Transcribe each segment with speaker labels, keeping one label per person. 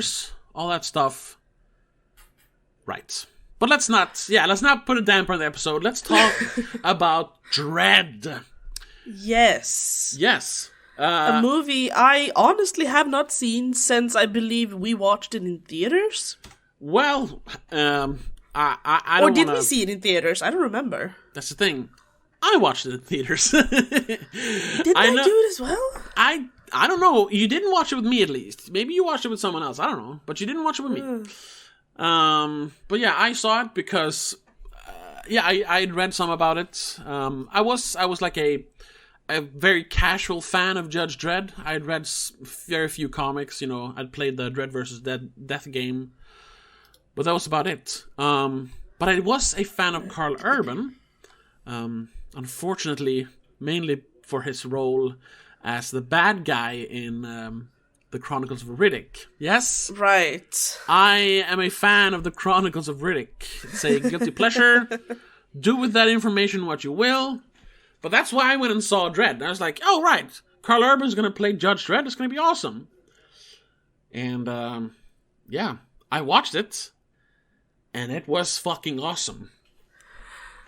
Speaker 1: theaters, all that stuff. Right. But let's not put a damper on the episode. Let's talk about Dredd.
Speaker 2: Yes.
Speaker 1: Yes.
Speaker 2: A movie I honestly have not seen since I believe we watched it in theaters.
Speaker 1: Well, I don't
Speaker 2: Or did we see it in theaters? I don't remember.
Speaker 1: That's the thing. I watched it in theaters.
Speaker 2: Did I do it as well?
Speaker 1: I don't know. You didn't watch it with me, at least. Maybe you watched it with someone else. I don't know. But you didn't watch it with me. But yeah, I saw it because I had read some about it. I was like a very casual fan of Judge Dredd. I had read very few comics. I'd played the Dredd versus Death game, but that was about it. But I was a fan of Carl Urban. Unfortunately, mainly for his role as the bad guy in the Chronicles of Riddick. Yes?
Speaker 2: Right.
Speaker 1: I am a fan of the Chronicles of Riddick. It's a guilty pleasure. Do with that information what you will. But that's why I went and saw Dredd. And I was like, oh, right. Carl Urban's going to play Judge Dredd. It's going to be awesome. And, yeah. I watched it. And it was fucking awesome.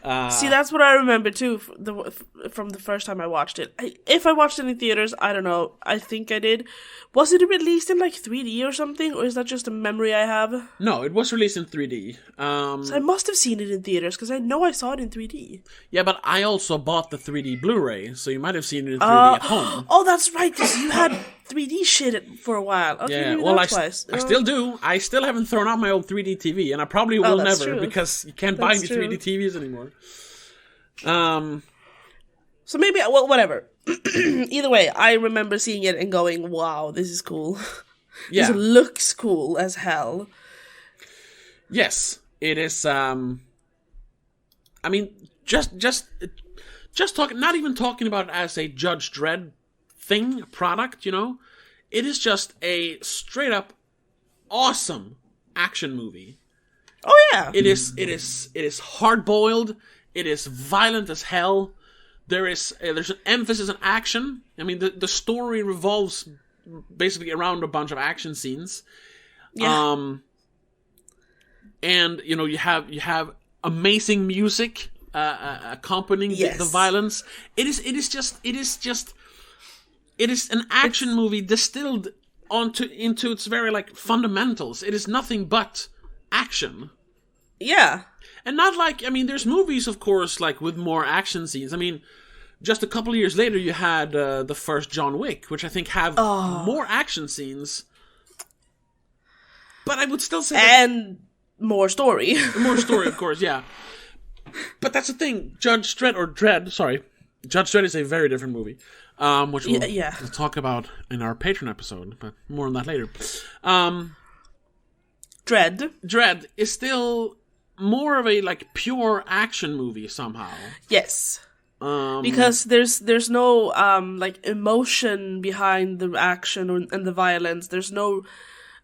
Speaker 2: See, that's what I remember too from the first time I watched it. If I watched it in theaters, I don't know. I think I did. Was it released in like 3D or something, or is that just a memory I have?
Speaker 1: No, it was released in 3D.
Speaker 2: So I must have seen it in theaters because I know I saw it in 3D.
Speaker 1: Yeah, but I also bought the 3D Blu-ray, so you might have seen it in 3D at home.
Speaker 2: Oh, that's right, because you had 3D shit for a while. Okay,
Speaker 1: yeah,
Speaker 2: maybe
Speaker 1: well, I still do. I still haven't thrown out my old 3D TV, and I probably will never
Speaker 2: true.
Speaker 1: because you can't buy any 3D TVs anymore.
Speaker 2: So maybe, well, whatever. Either way, I remember seeing it and going, wow, this is cool.
Speaker 1: Yeah.
Speaker 2: This looks cool as hell.
Speaker 1: Yes, it is, I mean, just talking, not even talking about it as a Judge Dredd thing, product, it is just a straight up awesome action movie.
Speaker 2: Oh yeah.
Speaker 1: It is hard boiled. It is violent as hell. There's an emphasis on action. I mean, the story revolves basically around a bunch of action scenes. Yeah. And you have amazing music accompanying the violence. It is an action movie distilled into its very like fundamentals. It is nothing but action.
Speaker 2: Yeah.
Speaker 1: And not like, I mean, there's movies, of course, like with more action scenes. I mean, just a couple of years later, you had the first John Wick, which I think have more action scenes. But I would still say...
Speaker 2: And more story.
Speaker 1: More story, of course, yeah. But that's the thing. Judge Dredd is a very different movie. Which we'll talk about in our Patreon episode, but more on that later. Dredd is still more of a like pure action movie somehow.
Speaker 2: Yes. Because there's no like emotion behind the action and the violence. There's no,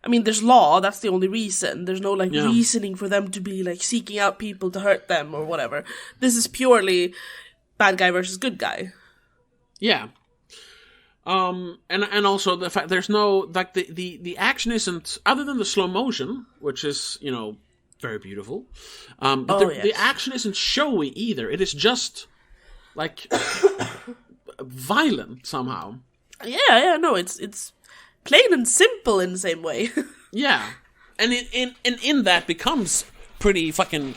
Speaker 2: I mean, there's law. That's the only reason. There's no like reasoning for them to be like seeking out people to hurt them or whatever. This is purely bad guy versus good guy.
Speaker 1: Yeah. And also the fact there's no like the action isn't, other than the slow motion, which is very beautiful. But the action isn't showy either. It is just like violent somehow.
Speaker 2: Yeah, no, it's plain and simple in the same way.
Speaker 1: Yeah, and in that becomes pretty fucking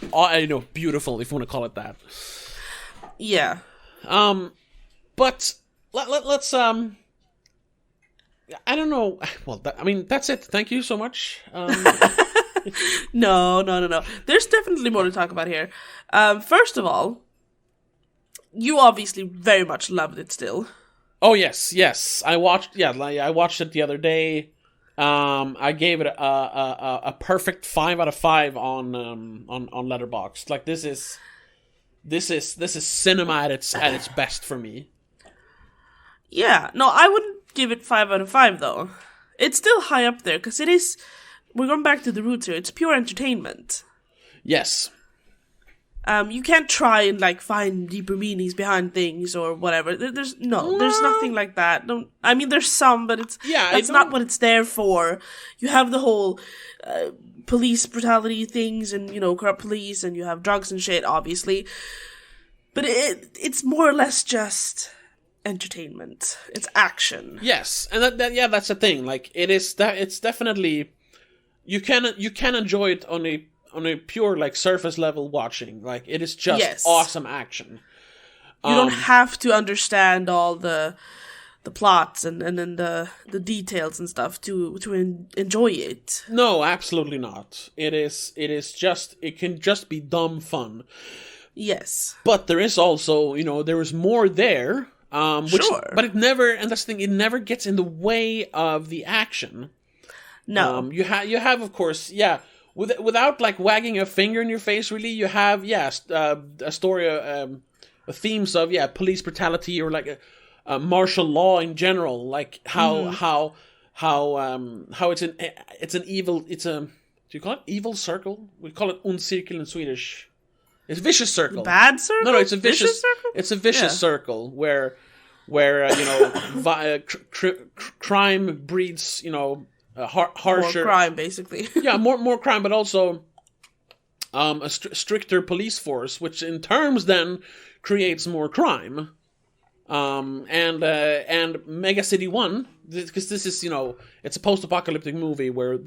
Speaker 1: beautiful, if you want to call it that.
Speaker 2: Yeah.
Speaker 1: But let's I don't know. Well, that's it. Thank you so much.
Speaker 2: No. There's definitely more to talk about here. First of all, you obviously very much loved it still.
Speaker 1: Oh yes. I watched it the other day. I gave it a perfect 5 out of 5 on Letterboxd. Like this is cinema at its best for me.
Speaker 2: Yeah, no, I wouldn't give it 5 out of 5 though. It's still high up there because it is. We're going back to the roots here. It's pure entertainment.
Speaker 1: Yes.
Speaker 2: You can't try and like find deeper meanings behind things or whatever. There's nothing like that. There's some, but that's not what it's there for. You have the whole police brutality things, and corrupt police, and you have drugs and shit, obviously. But it's more or less just entertainment. It's action.
Speaker 1: Yes, and that's the thing. Like it's definitely you can enjoy it on a pure like surface level watching. Like it is just awesome action.
Speaker 2: You don't have to understand all the plots and then the details and stuff to enjoy it.
Speaker 1: No, absolutely not. It can just be dumb fun.
Speaker 2: Yes.
Speaker 1: But there is also, there is more there.
Speaker 2: Sure.
Speaker 1: But it never, and that's the thing, it never gets in the way of the action.
Speaker 2: No.
Speaker 1: You have, of course, without like wagging a finger in your face, really, you have, a story, themes of, police brutality or like martial law in general, like how it's an evil, do you call it evil circle? We call it ond cirkel in Swedish. It's a vicious circle.
Speaker 2: Bad circle?
Speaker 1: No, it's a vicious
Speaker 2: circle.
Speaker 1: It's a vicious circle where crime breeds, harsher
Speaker 2: more crime, basically.
Speaker 1: more crime, but also a stricter police force, which in terms then creates more crime. And Mega City 1, because this is, it's a post-apocalyptic movie where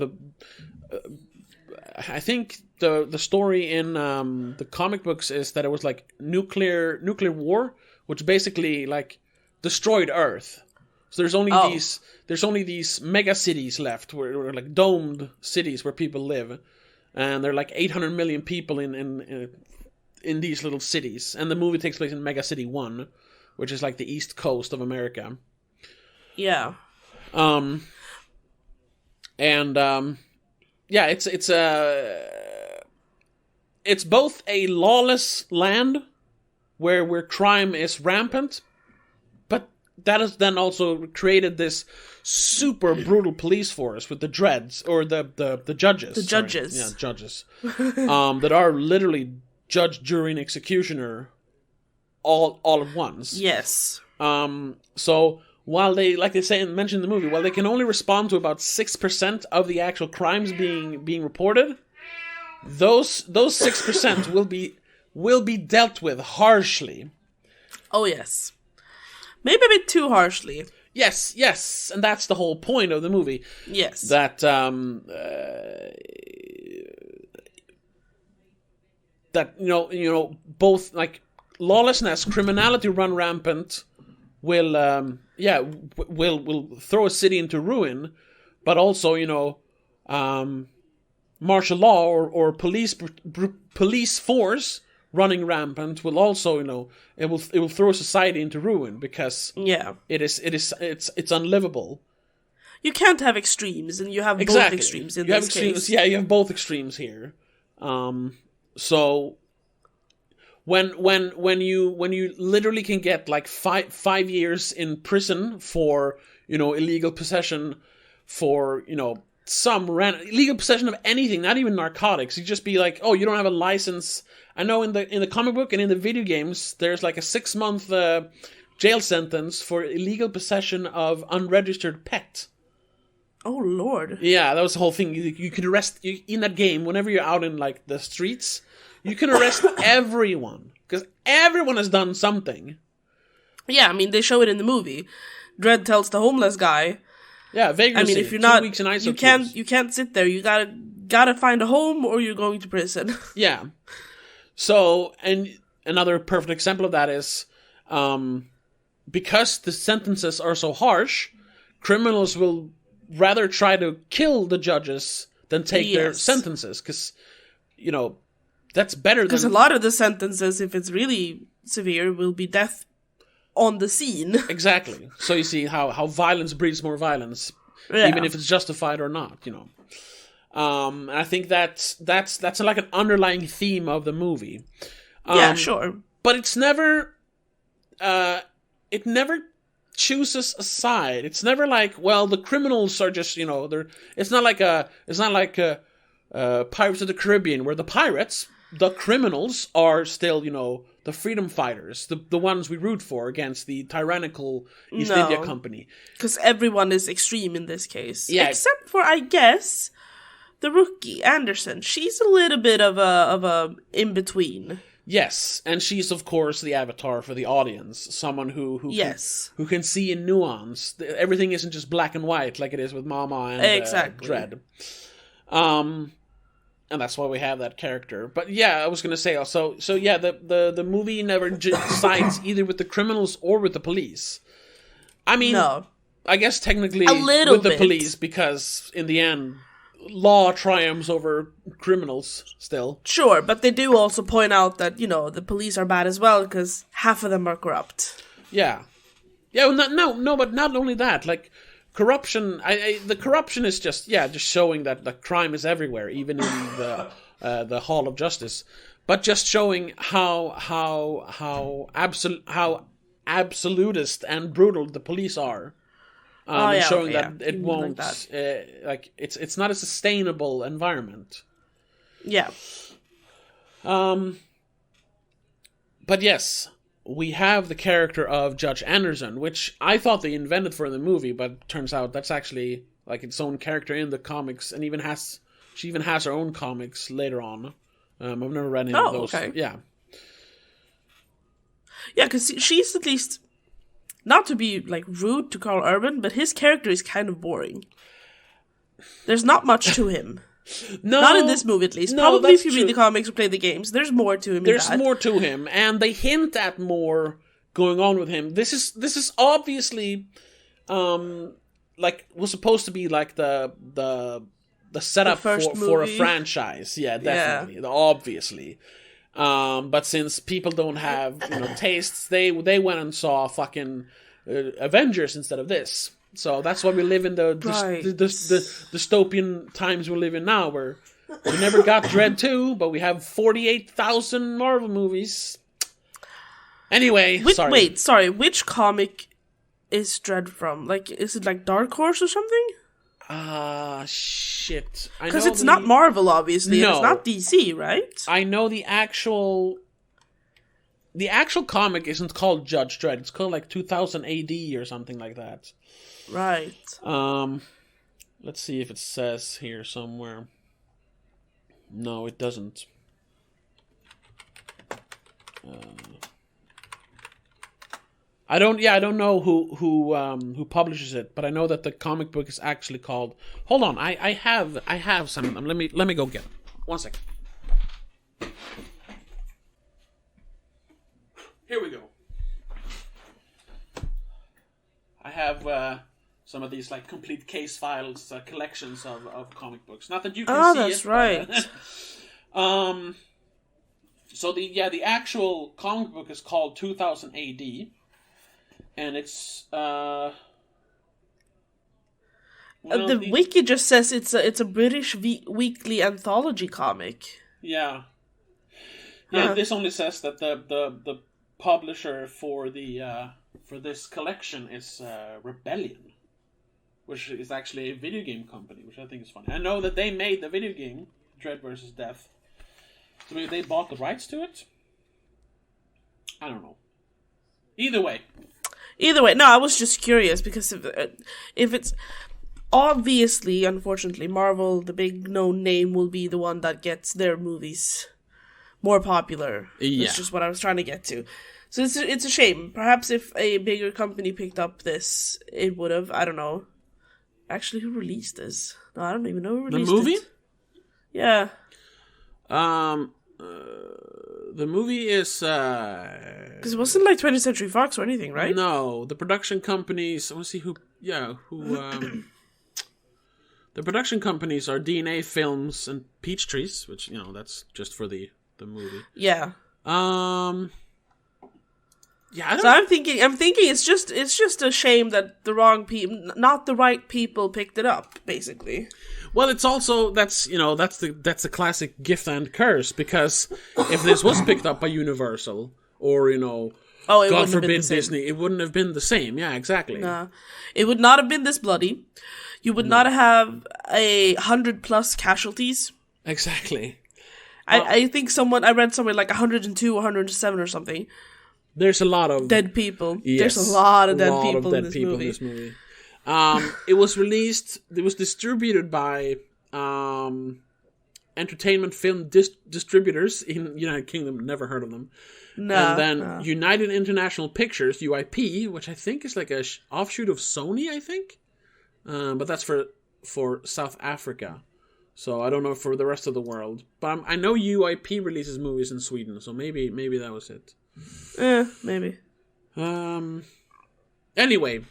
Speaker 1: I think the story in the comic books is that it was like nuclear war, which basically like destroyed Earth. So there's only these mega cities left, where like domed cities where people live, and there are like 800 million people in these little cities. And the movie takes place in Mega City 1, which is like the East Coast of America.
Speaker 2: Yeah.
Speaker 1: It's both a lawless land where crime is rampant, but that has then also created this super brutal police force with the Dredds, or the judges.
Speaker 2: The judges.
Speaker 1: Yeah, judges. That are literally judge, jury, and executioner all at once.
Speaker 2: Yes.
Speaker 1: So while they, like they say mentioned in the movie, while they can only respond to about 6% of the actual crimes being reported, those 6% will be dealt with harshly.
Speaker 2: Oh yes, maybe a bit too harshly.
Speaker 1: Yes, and that's the whole point of the movie.
Speaker 2: Yes,
Speaker 1: that both like lawlessness, criminality run rampant will throw a city into ruin, but also martial law or police force running rampant will also it will throw society into ruin, because it's unlivable.
Speaker 2: You can't have extremes, and you have both extremes in this case.
Speaker 1: Yeah, you have both extremes here. So when you literally can get like 5 years in prison for illegal possession, for some illegal possession of anything, not even narcotics, you just be like, oh, you don't have a license. I know in the comic book and in the video games, there's like a 6-month jail sentence for illegal possession of unregistered pet.
Speaker 2: Oh Lord.
Speaker 1: Yeah, that was the whole thing. You could arrest in that game whenever you're out in like the streets. You can arrest everyone, because everyone has done something.
Speaker 2: Yeah, I mean, they show it in the movie. Dredd tells the homeless guy,
Speaker 1: yeah, vagrancy.
Speaker 2: I mean, if you're not,
Speaker 1: 2 weeks in ice,
Speaker 2: you can't sit there. You gotta find a home, or you're going to prison.
Speaker 1: Yeah. So, and another perfect example of that is, because the sentences are so harsh, criminals will rather try to kill the judges than take their sentences, because that's better than...
Speaker 2: Because a lot of the sentences, if it's really severe, will be death on the scene.
Speaker 1: Exactly. So you see how violence breeds more violence, even if it's justified or not, And I think that's like an underlying theme of the movie.
Speaker 2: Yeah, sure.
Speaker 1: But it's never... it never chooses a side. It's never like, well, the criminals are just, It's not like Pirates of the Caribbean, where the pirates the criminals are still, the freedom fighters, the ones we root for against the tyrannical East India Company.
Speaker 2: Because everyone is extreme in this case.
Speaker 1: Yeah.
Speaker 2: Except for, I guess, the rookie, Anderson. She's a little bit of a in-between.
Speaker 1: Yes, and she's, of course, the avatar for the audience. Someone who can see in nuance. Everything isn't just black and white like it is with Mama and Dredd. And that's why we have that character. But yeah, I was going to say also, so yeah, the movie never sides either with the criminals or with the police. I mean,
Speaker 2: no.
Speaker 1: I guess technically
Speaker 2: with
Speaker 1: the police, because in the end, law triumphs over criminals still.
Speaker 2: Sure, but they do also point out that, the police are bad as well, because half of them are corrupt.
Speaker 1: Yeah. Yeah, well, but not only that, like, corruption, the corruption is just showing that the crime is everywhere, even in the Hall of Justice. But just showing how absolutist and brutal the police are. Showing that it won't, it's not a sustainable environment.
Speaker 2: Yeah.
Speaker 1: But yes, we have the character of Judge Anderson, which I thought they invented for the movie, but turns out that's actually like its own character in the comics, and she even has her own comics later on. I've never read any of those.
Speaker 2: Okay.
Speaker 1: Yeah.
Speaker 2: Yeah, because she's at least, not to be like rude to Carl Urban, but his character is kind of boring. There's not much to him.
Speaker 1: No,
Speaker 2: not in this movie, at least. Probably if you read the comics or play the games, there's more to him.
Speaker 1: There's more to him, and they hint at more going on with him. This is obviously, like, was supposed to be like the setup for a franchise. Yeah, definitely, obviously. But since people don't have tastes, they went and saw fucking Avengers instead of this. So that's why we live in the dystopian times we live in now, where we never got Dredd 2, but we have 48,000 Marvel movies. Anyway,
Speaker 2: sorry. Which comic is Dredd from? Like, is it like Dark Horse or something?
Speaker 1: Shit.
Speaker 2: Because it's not Marvel, obviously. No. It's not DC, right?
Speaker 1: I know the actual comic isn't called Judge Dredd. It's called like 2000 AD or something like that.
Speaker 2: Right.
Speaker 1: Let's see if it says here somewhere. No, it doesn't. I don't know who publishes it, but I know that the comic book is actually called. Hold on, I have some of them. Let me go get them. 1 second. Here we go. I have some of these like complete case files, collections of comic books. Not that you can see it. Oh, that's
Speaker 2: right.
Speaker 1: So the actual comic book is called 2000 AD. And it's
Speaker 2: the wiki just says it's a British weekly anthology comic.
Speaker 1: Yeah. Yeah, This only says that the publisher for this collection is Rebellion, which is actually a video game company, which I think is funny. I know that they made the video game Dredd vs. Death. So maybe they bought the rights to it? I don't know. Either way, no, I was just curious, because
Speaker 2: if it's obviously, unfortunately, Marvel, the big known name, will be the one that gets their movies more popular.
Speaker 1: Yeah.
Speaker 2: That's just what I was trying to get to. So it's a shame. Perhaps if a bigger company picked up this, it would have. I don't know. Actually, who released this? No, I don't even know who released it.
Speaker 1: The movie?
Speaker 2: Yeah.
Speaker 1: The movie is
Speaker 2: because it wasn't like 20th Century Fox or anything, right?
Speaker 1: No, the production companies. I want to see who. Yeah, who. The production companies are DNA Films and Peachtrees, which that's just for the movie.
Speaker 2: Yeah.
Speaker 1: Yeah.
Speaker 2: So I'm thinking it's just a shame that not the right people picked it up, basically.
Speaker 1: Well, it's also that's the classic gift and curse, because if this was picked up by Universal or God forbid Disney, it wouldn't have been the same. Yeah, exactly.
Speaker 2: Nah, it would not have been this bloody. You would not have 100+ casualties.
Speaker 1: Exactly.
Speaker 2: I think I read somewhere like 102, 107 or something.
Speaker 1: There's a lot of
Speaker 2: dead people.
Speaker 1: Yes,
Speaker 2: there's a lot of dead people in this movie.
Speaker 1: It was released. It was distributed by Entertainment Film Distributors in United Kingdom. Never heard of them.
Speaker 2: No.
Speaker 1: And then United International Pictures (UIP), which I think is like a offshoot of Sony. I think, but that's for South Africa. So I don't know for the rest of the world. But I know UIP releases movies in Sweden, so maybe that was it.
Speaker 2: Maybe.
Speaker 1: Anyway.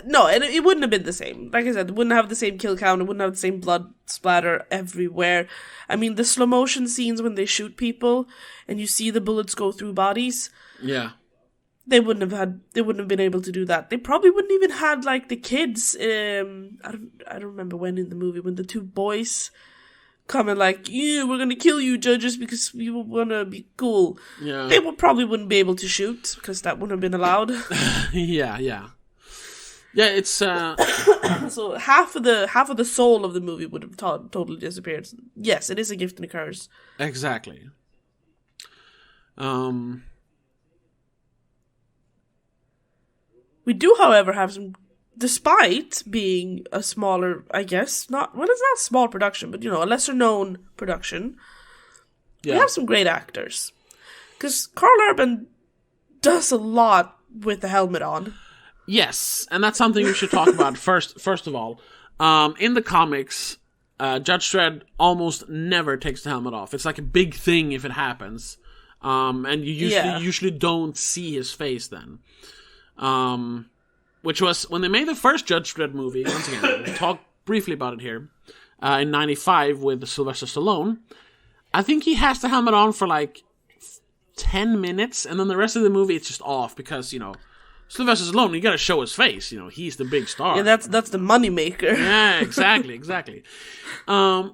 Speaker 2: No, it wouldn't have been the same. Like I said, it wouldn't have the same kill count. It wouldn't have the same blood splatter everywhere. I mean, the slow motion scenes when they shoot people and you see the bullets go through bodies.
Speaker 1: Yeah.
Speaker 2: They wouldn't have been able to do that. They probably wouldn't even had like the kids. I don't remember when in the movie when the two boys come and like, yeah, we're gonna kill you, judges, because we wanna be cool.
Speaker 1: Yeah.
Speaker 2: They probably wouldn't be able to shoot because that wouldn't have been allowed.
Speaker 1: Yeah. Yeah, it's
Speaker 2: so half of the soul of the movie would have totally disappeared. Yes, it is a gift and a curse.
Speaker 1: Exactly.
Speaker 2: We do, however, have some, despite being a smaller, I guess, it's not a small production, but, a lesser-known production, we have some great actors. Because Karl Urban does a lot with the helmet on.
Speaker 1: Yes, and that's something we should talk about first of all. In the comics, Judge Dredd almost never takes the helmet off. It's like a big thing if it happens. And you usually don't see his face then. Which was when they made the first Judge Dredd movie. Once again, we'll talk briefly about it here. In '95 with Sylvester Stallone. I think he has the helmet on for like 10 minutes, and then the rest of the movie it's just off because Sylvester Stallone, you gotta show his face. He's the big star.
Speaker 2: Yeah, that's the moneymaker.
Speaker 1: Yeah, exactly.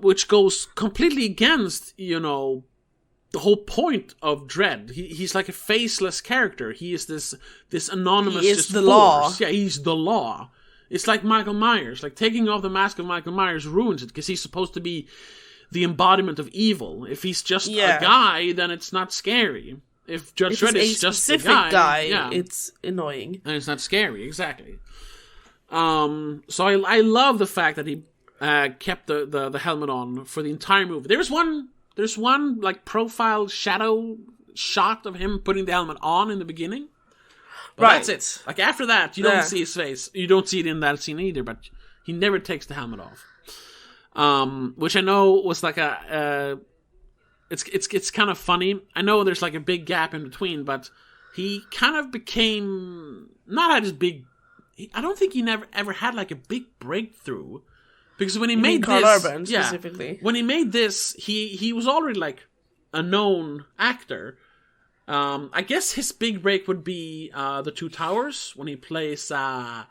Speaker 1: Which goes completely against the whole point of Dredd. He's like a faceless character. He is this anonymous.
Speaker 2: He is the law.
Speaker 1: Yeah, he's the law. It's like Michael Myers. Like taking off the mask of Michael Myers ruins it because he's supposed to be the embodiment of evil. If he's just a guy, then it's not scary. If Judge Dredd is just a guy,
Speaker 2: it's annoying.
Speaker 1: And it's not scary, exactly. So I love the fact that he kept the helmet on for the entire movie. There's one like profile shadow shot of him putting the helmet on in the beginning. But that's it. Like after that, you don't see his face. You don't see it in that scene either, but he never takes the helmet off. Which I know was like it's kind of funny. I know there's like a big gap in between, but he kind of became not at his big. I don't think he ever had like a big breakthrough because when he made
Speaker 2: Karl
Speaker 1: this,
Speaker 2: Urban, specifically,
Speaker 1: when he made this, he was already like a known actor. I guess his big break would be the Two Towers when he plays the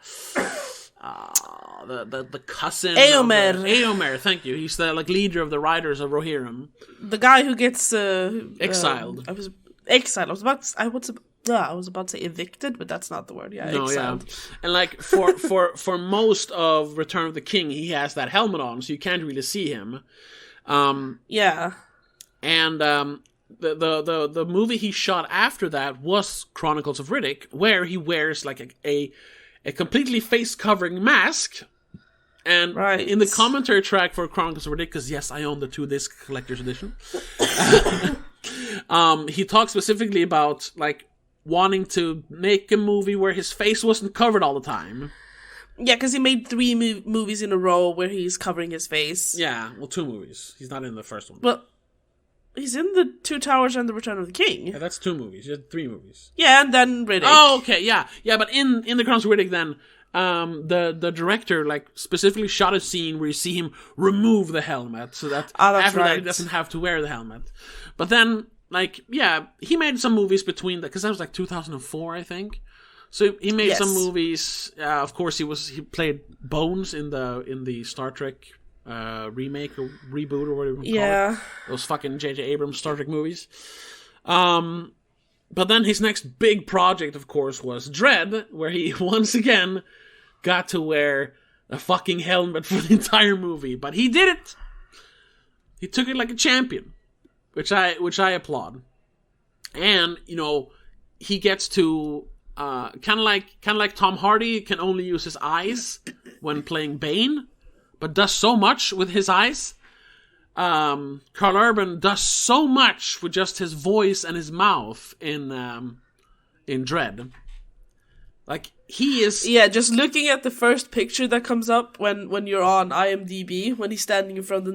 Speaker 1: cousin
Speaker 2: Eomer.
Speaker 1: Eomer, thank you. He's the leader of the Riders of Rohirrim.
Speaker 2: The guy who gets
Speaker 1: exiled.
Speaker 2: I was exiled. I was about to say evicted, but that's not the word. Yeah,
Speaker 1: no,
Speaker 2: exiled.
Speaker 1: Yeah. And like for most of Return of the King, he has that helmet on, so you can't really see him.
Speaker 2: Yeah.
Speaker 1: And the movie he shot after that was Chronicles of Riddick, where he wears like a completely face-covering mask. And in the commentary track for Chronicles of Riddick, because yes, I own the 2-disc collector's edition, he talks specifically about like wanting to make a movie where his face wasn't covered all the time.
Speaker 2: Yeah, because he made 3 movies in a row where he's covering his face.
Speaker 1: Yeah, well, 2 movies. He's not in the first one.
Speaker 2: Well, he's in the Two Towers and the Return of the King.
Speaker 1: Yeah, that's 2 movies. You had 3 movies.
Speaker 2: Yeah, and then Riddick.
Speaker 1: Oh, okay, yeah. Yeah, but in the Chronicles of Riddick then, the director like specifically shot a scene where you see him remove the helmet so that that he doesn't have to wear the helmet. But then, he made some movies between because that was like 2004, I think. So he made some movies. Of course, he played Bones in the Star Trek remake or reboot or whatever you call it. Those fucking J.J. Abrams Star Trek movies. But then his next big project, of course, was Dredd, where he once again got to wear a fucking helmet for the entire movie. But he did it. He took it like a champion. which I applaud. And he gets to kind of like Tom Hardy can only use his eyes when playing Bane, but does so much with his eyes. Carl Urban does so much with just his voice and his mouth in Dredd. Like, he is...
Speaker 2: Yeah, just looking at the first picture that comes up when you're on IMDb, when he's standing in front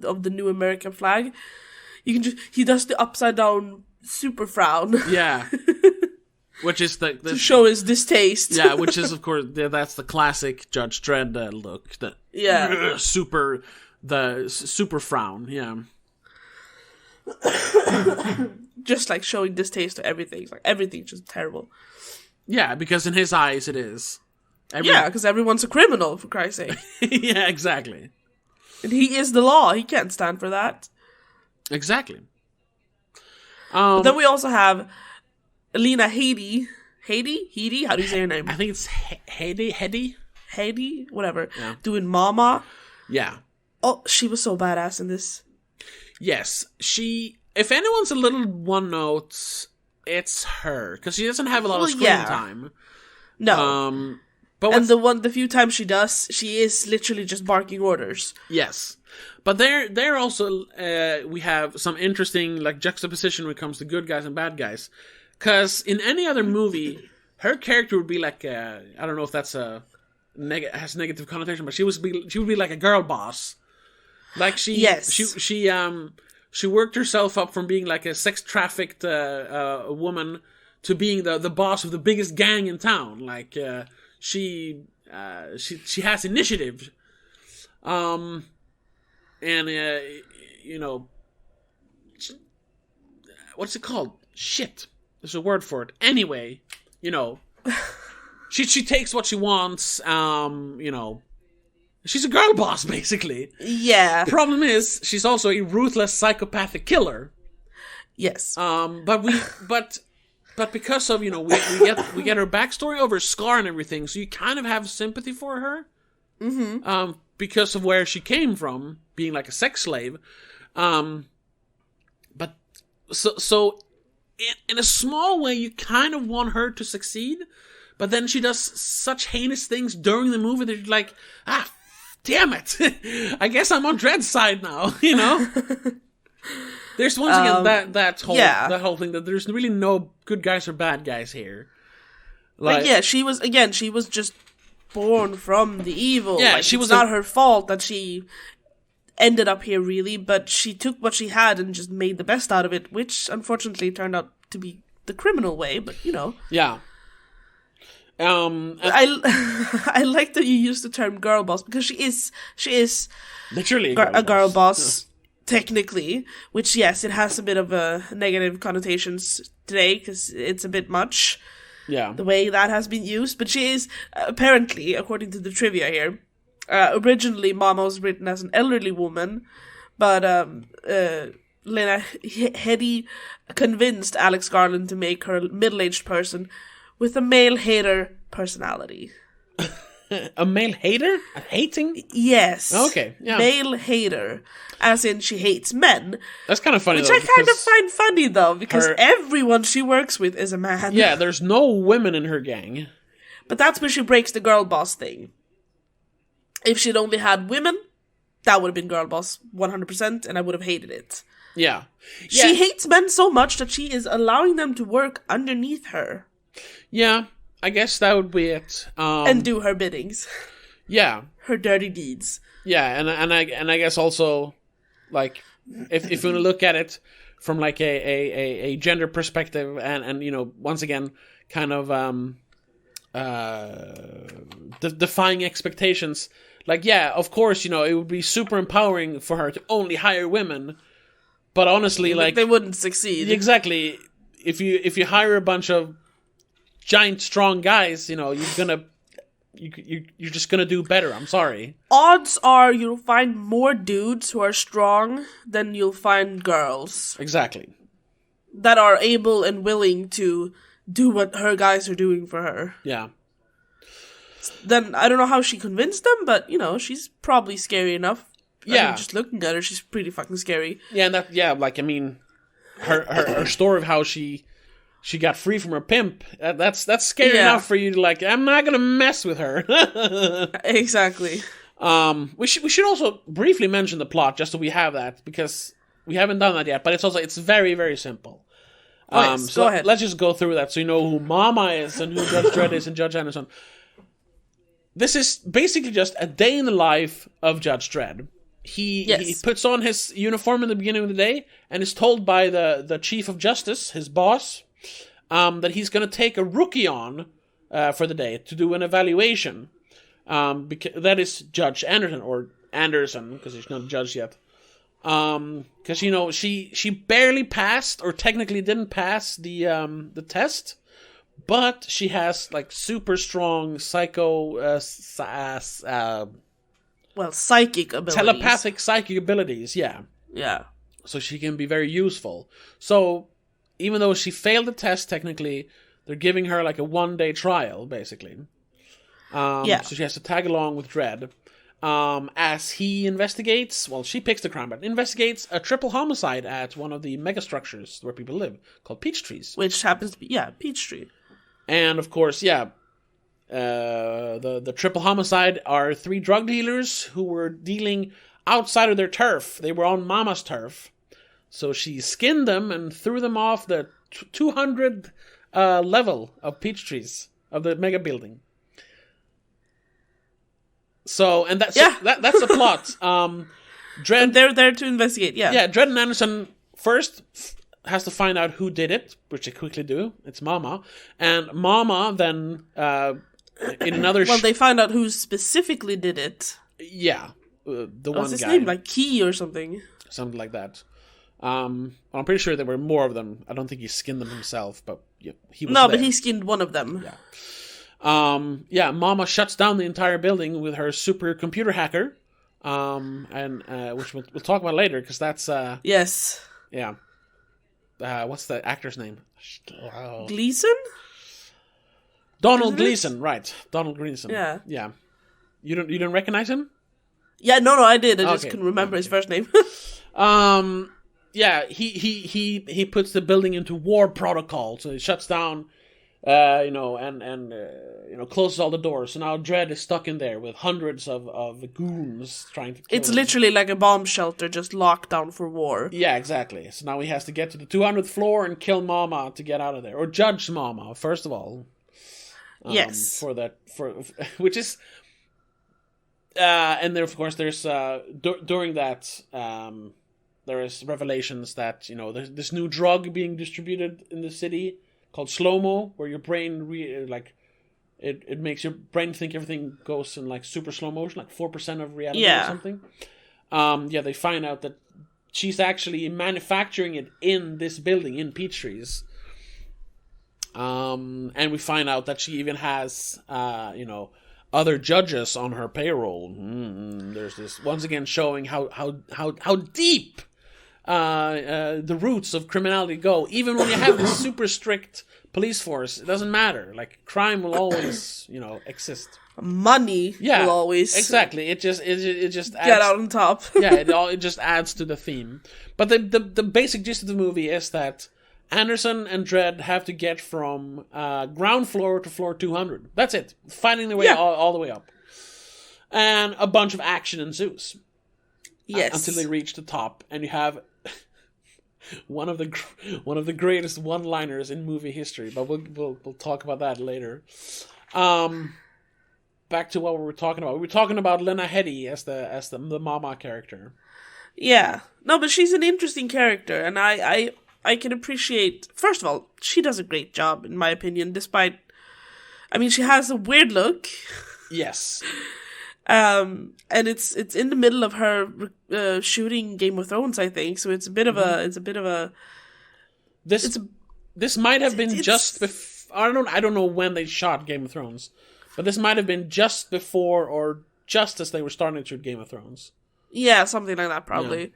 Speaker 2: of the new American flag, he does the upside down super frown.
Speaker 1: Yeah. Which is the
Speaker 2: to show his distaste.
Speaker 1: Yeah, which is, of course, that's the classic Judge Dredd look. Super frown, yeah.
Speaker 2: Just like showing distaste to everything. It's like everything's just terrible.
Speaker 1: Yeah, because in his eyes it is.
Speaker 2: Yeah, because everyone's a criminal, for Christ's sake.
Speaker 1: Yeah, exactly.
Speaker 2: And he is the law. He can't stand for that.
Speaker 1: Exactly.
Speaker 2: But then we also have Lena Headey. Headey? How do you say her name?
Speaker 1: I think it's
Speaker 2: Headey? Whatever.
Speaker 1: Yeah.
Speaker 2: Doing Mama.
Speaker 1: Yeah.
Speaker 2: Oh, she was so badass in this.
Speaker 1: Yes. If anyone's a little one note, it's her. Because she doesn't have a lot of screen time.
Speaker 2: No. And the few times she does, she is literally just barking orders.
Speaker 1: Yes. But there also, we have some interesting like juxtaposition when it comes to good guys and bad guys. Because in any other movie, her character would be like, I don't know if that's has negative connotation, but she would be like a girl boss. Like she worked herself up from being like a sex trafficked woman to being the boss of the biggest gang in town. Like she has initiative. What's it called? Shit. There's a word for it. Anyway, she takes what she wants. She's a girl boss, basically.
Speaker 2: Yeah.
Speaker 1: The problem is, she's also a ruthless psychopathic killer.
Speaker 2: Yes.
Speaker 1: But because of we get her backstory over scar and everything, so you kind of have sympathy for her. Mm-hmm. Because of where she came from, being like a sex slave. But so in a small way, you kind of want her to succeed, but then she does such heinous things during the movie that you're like, damn it! I guess I'm on Dredd's side now. There's once again that whole thing that there's really no good guys or bad guys here.
Speaker 2: But yeah, she was just born from the evil.
Speaker 1: Yeah,
Speaker 2: it's not her fault that she ended up here, really, but she took what she had and just made the best out of it, which unfortunately turned out to be the criminal way, but
Speaker 1: Yeah.
Speaker 2: I like that you use the term girl boss, because she is
Speaker 1: literally
Speaker 2: a girl boss, technically, which, yes, it has a bit of a negative connotations today, because it's a bit much.
Speaker 1: Yeah.
Speaker 2: The way that has been used. But she is, apparently, according to the trivia here, originally Mama was written as an elderly woman, but Lena Headey convinced Alex Garland to make her a middle-aged person with a male hater personality.
Speaker 1: A male hater? A hating?
Speaker 2: Yes.
Speaker 1: Okay, yeah.
Speaker 2: Male hater. As in, she hates men.
Speaker 1: That's kind of funny,
Speaker 2: which
Speaker 1: though.
Speaker 2: Which I kind of find funny, though, because everyone she works with is a man.
Speaker 1: Yeah, there's no women in her gang.
Speaker 2: But that's where she breaks the girl boss thing. If she'd only had women, that would have been girl boss 100%, and I would have hated it.
Speaker 1: Yeah.
Speaker 2: She hates men so much that she is allowing them to work underneath her.
Speaker 1: Yeah, I guess that would be it.
Speaker 2: And do her biddings.
Speaker 1: Yeah.
Speaker 2: Her dirty deeds.
Speaker 1: Yeah, and I guess also, like, if you want to look at it from like a gender perspective, and once again, kind of defying expectations. Like, yeah, of course, it would be super empowering for her to only hire women, but honestly, like,
Speaker 2: they wouldn't succeed.
Speaker 1: Exactly. If you hire a bunch of giant, strong guys, you're just gonna do better. I'm sorry.
Speaker 2: Odds are you'll find more dudes who are strong than you'll find girls.
Speaker 1: Exactly.
Speaker 2: That are able and willing to do what her guys are doing for her.
Speaker 1: Yeah.
Speaker 2: Then I don't know how she convinced them, but she's probably scary enough. I mean, just looking at her, she's pretty fucking scary.
Speaker 1: Yeah, and like, I mean, her story of how she got free from her pimp, that's scary enough for you to, like, I'm not gonna mess with her.
Speaker 2: Exactly.
Speaker 1: We should also briefly mention the plot, just so we have that, because we haven't done that yet, but it's very, very simple. So
Speaker 2: go ahead.
Speaker 1: Let's just go through that so you know who Mama is and who Judge Dredd is and Judge Anderson. This is basically just a day in the life of Judge Dredd. He puts on his uniform in the beginning of the day and is told by the Chief of Justice, his boss, that he's going to take a rookie on for the day to do an evaluation. Because that is Judge Anderson, because he's not a judge yet. Because, you know, she barely passed, or technically didn't pass the test, but she has, like, super strong psychic abilities. Telepathic psychic abilities, yeah.
Speaker 2: Yeah.
Speaker 1: So she can be very useful. So, even though she failed the test, technically, they're giving her, like, a one-day trial, basically. So she has to tag along with Dredd. As he investigates, well, she picks the crime, but investigates a triple homicide at one of the megastructures where people live, called Peachtrees.
Speaker 2: Which happens to be, Peachtree.
Speaker 1: And, of course, the triple homicide are 3 drug dealers who were dealing outside of their turf. They were on Mama's turf. So she skinned them and threw them off the 200 level of Peachtrees, of the mega building. So, and that's the plot. Dredd,
Speaker 2: they're there to investigate,
Speaker 1: Yeah, Dredd and Anderson first has to find out who did it, which they quickly do. It's Mama. And Mama then, in another...
Speaker 2: Well, they find out who specifically did it.
Speaker 1: Yeah, the one guy.
Speaker 2: What's his name? Like Key or something?
Speaker 1: Something like that. I'm pretty sure there were more of them. I don't think he skinned them himself, but he was there.
Speaker 2: But he skinned one of them.
Speaker 1: Yeah. Mama shuts down the entire building with her super computer hacker, and which we'll talk about later, because that's
Speaker 2: yes,
Speaker 1: yeah. What's the actor's name?
Speaker 2: Gleason.
Speaker 1: Donald Gleason, right? Donald Gleason.
Speaker 2: Yeah.
Speaker 1: You don't recognize him?
Speaker 2: Yeah, no, I did. I just couldn't remember his first name.
Speaker 1: Yeah, he puts the building into war protocol, so he shuts down. And closes all the doors. So now Dredd is stuck in there with hundreds of goons trying to kill
Speaker 2: It's
Speaker 1: him.
Speaker 2: literally like a bomb shelter just locked down for war.
Speaker 1: Yeah, exactly. So now he has to get to the 200th floor and kill Mama to get out of there. Or judge Mama, first of all.
Speaker 2: Yes.
Speaker 1: Which is... and there, of course, there's... during that... there is revelations that, there's this new drug being distributed in the city... called slow-mo, where your brain it makes your brain think everything goes in like super slow motion, like 4% of reality or something. They find out that she's actually manufacturing it in this building in Peachtrees. And we find out that she even has other judges on her payroll. There's this once again showing how deep the roots of criminality go. Even when you have this super strict police force, it doesn't matter. Like, crime will always, exist.
Speaker 2: Money will always
Speaker 1: exactly. It just adds,
Speaker 2: get out on top.
Speaker 1: It just adds to the theme. But the basic gist of the movie is that Anderson and Dredd have to get from ground floor to floor 200. That's it. Fighting their way all the way up, and a bunch of action ensues.
Speaker 2: Yes,
Speaker 1: until they reach the top, and you have one of the greatest one-liners in movie history. But we'll talk about that later. Back to what we were talking about. We were talking about Lena Headey as the Mama character. Yeah, no, but she's an interesting character, and I can appreciate. First of all, she does a great job, in my opinion. Despite, she has a weird look. Yes. And it's in the middle of her shooting Game of Thrones, I think. So it's a bit of a. This might have been just before. I don't know when they shot Game of Thrones, but this might have been just before or just as they were starting to shoot Game of Thrones. Yeah, something like that, probably. Yeah.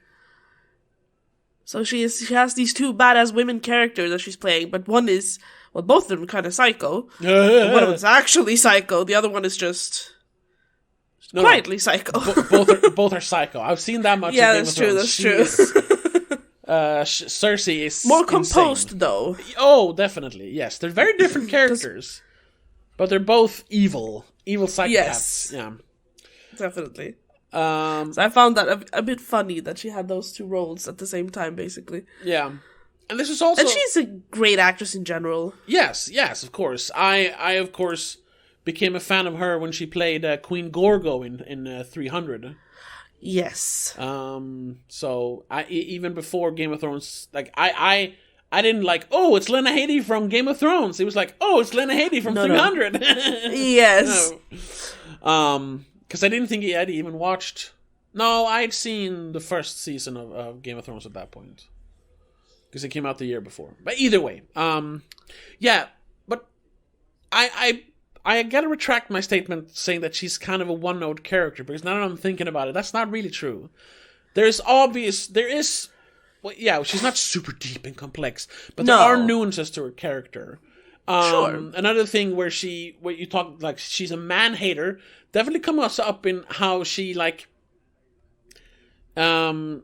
Speaker 1: So she has these two badass women characters that she's playing, but one is, well, both of them are kind of psycho. One of them's actually psycho. The other one is just
Speaker 2: quietly psycho.
Speaker 1: Both are psycho. I've seen that much.
Speaker 2: Yeah,
Speaker 1: of Game
Speaker 2: that's
Speaker 1: of
Speaker 2: true.
Speaker 1: Thrones.
Speaker 2: That's true.
Speaker 1: Cersei is
Speaker 2: More
Speaker 1: insane.
Speaker 2: composed, though.
Speaker 1: Oh, definitely. Yes, they're very different characters, but they're both evil psychopaths.
Speaker 2: Yes.
Speaker 1: Yeah,
Speaker 2: definitely. So I found that a bit funny that she had those two roles at the same time, basically.
Speaker 1: Yeah, and this is also,
Speaker 2: and she's a great actress in general.
Speaker 1: Yes, of course. I of course became a fan of her when she played Queen Gorgo in 300.
Speaker 2: Yes.
Speaker 1: So even before Game of Thrones, like I didn't like, oh, it's Lena Headey from Game of Thrones. It was like, oh, it's Lena Headey from 300.
Speaker 2: Yes.
Speaker 1: No. Because I didn't think I'd even watched. No, I'd seen the first season of Game of Thrones at that point, because it came out the year before. But either way, yeah. But I gotta retract my statement saying that she's kind of a one-note character, because now that I'm thinking about it, that's not really true. Well, yeah, she's not super deep and complex, but there are nuances to her character.
Speaker 2: Sure.
Speaker 1: Another thing where you talk like she's a man-hater definitely comes up in how she like a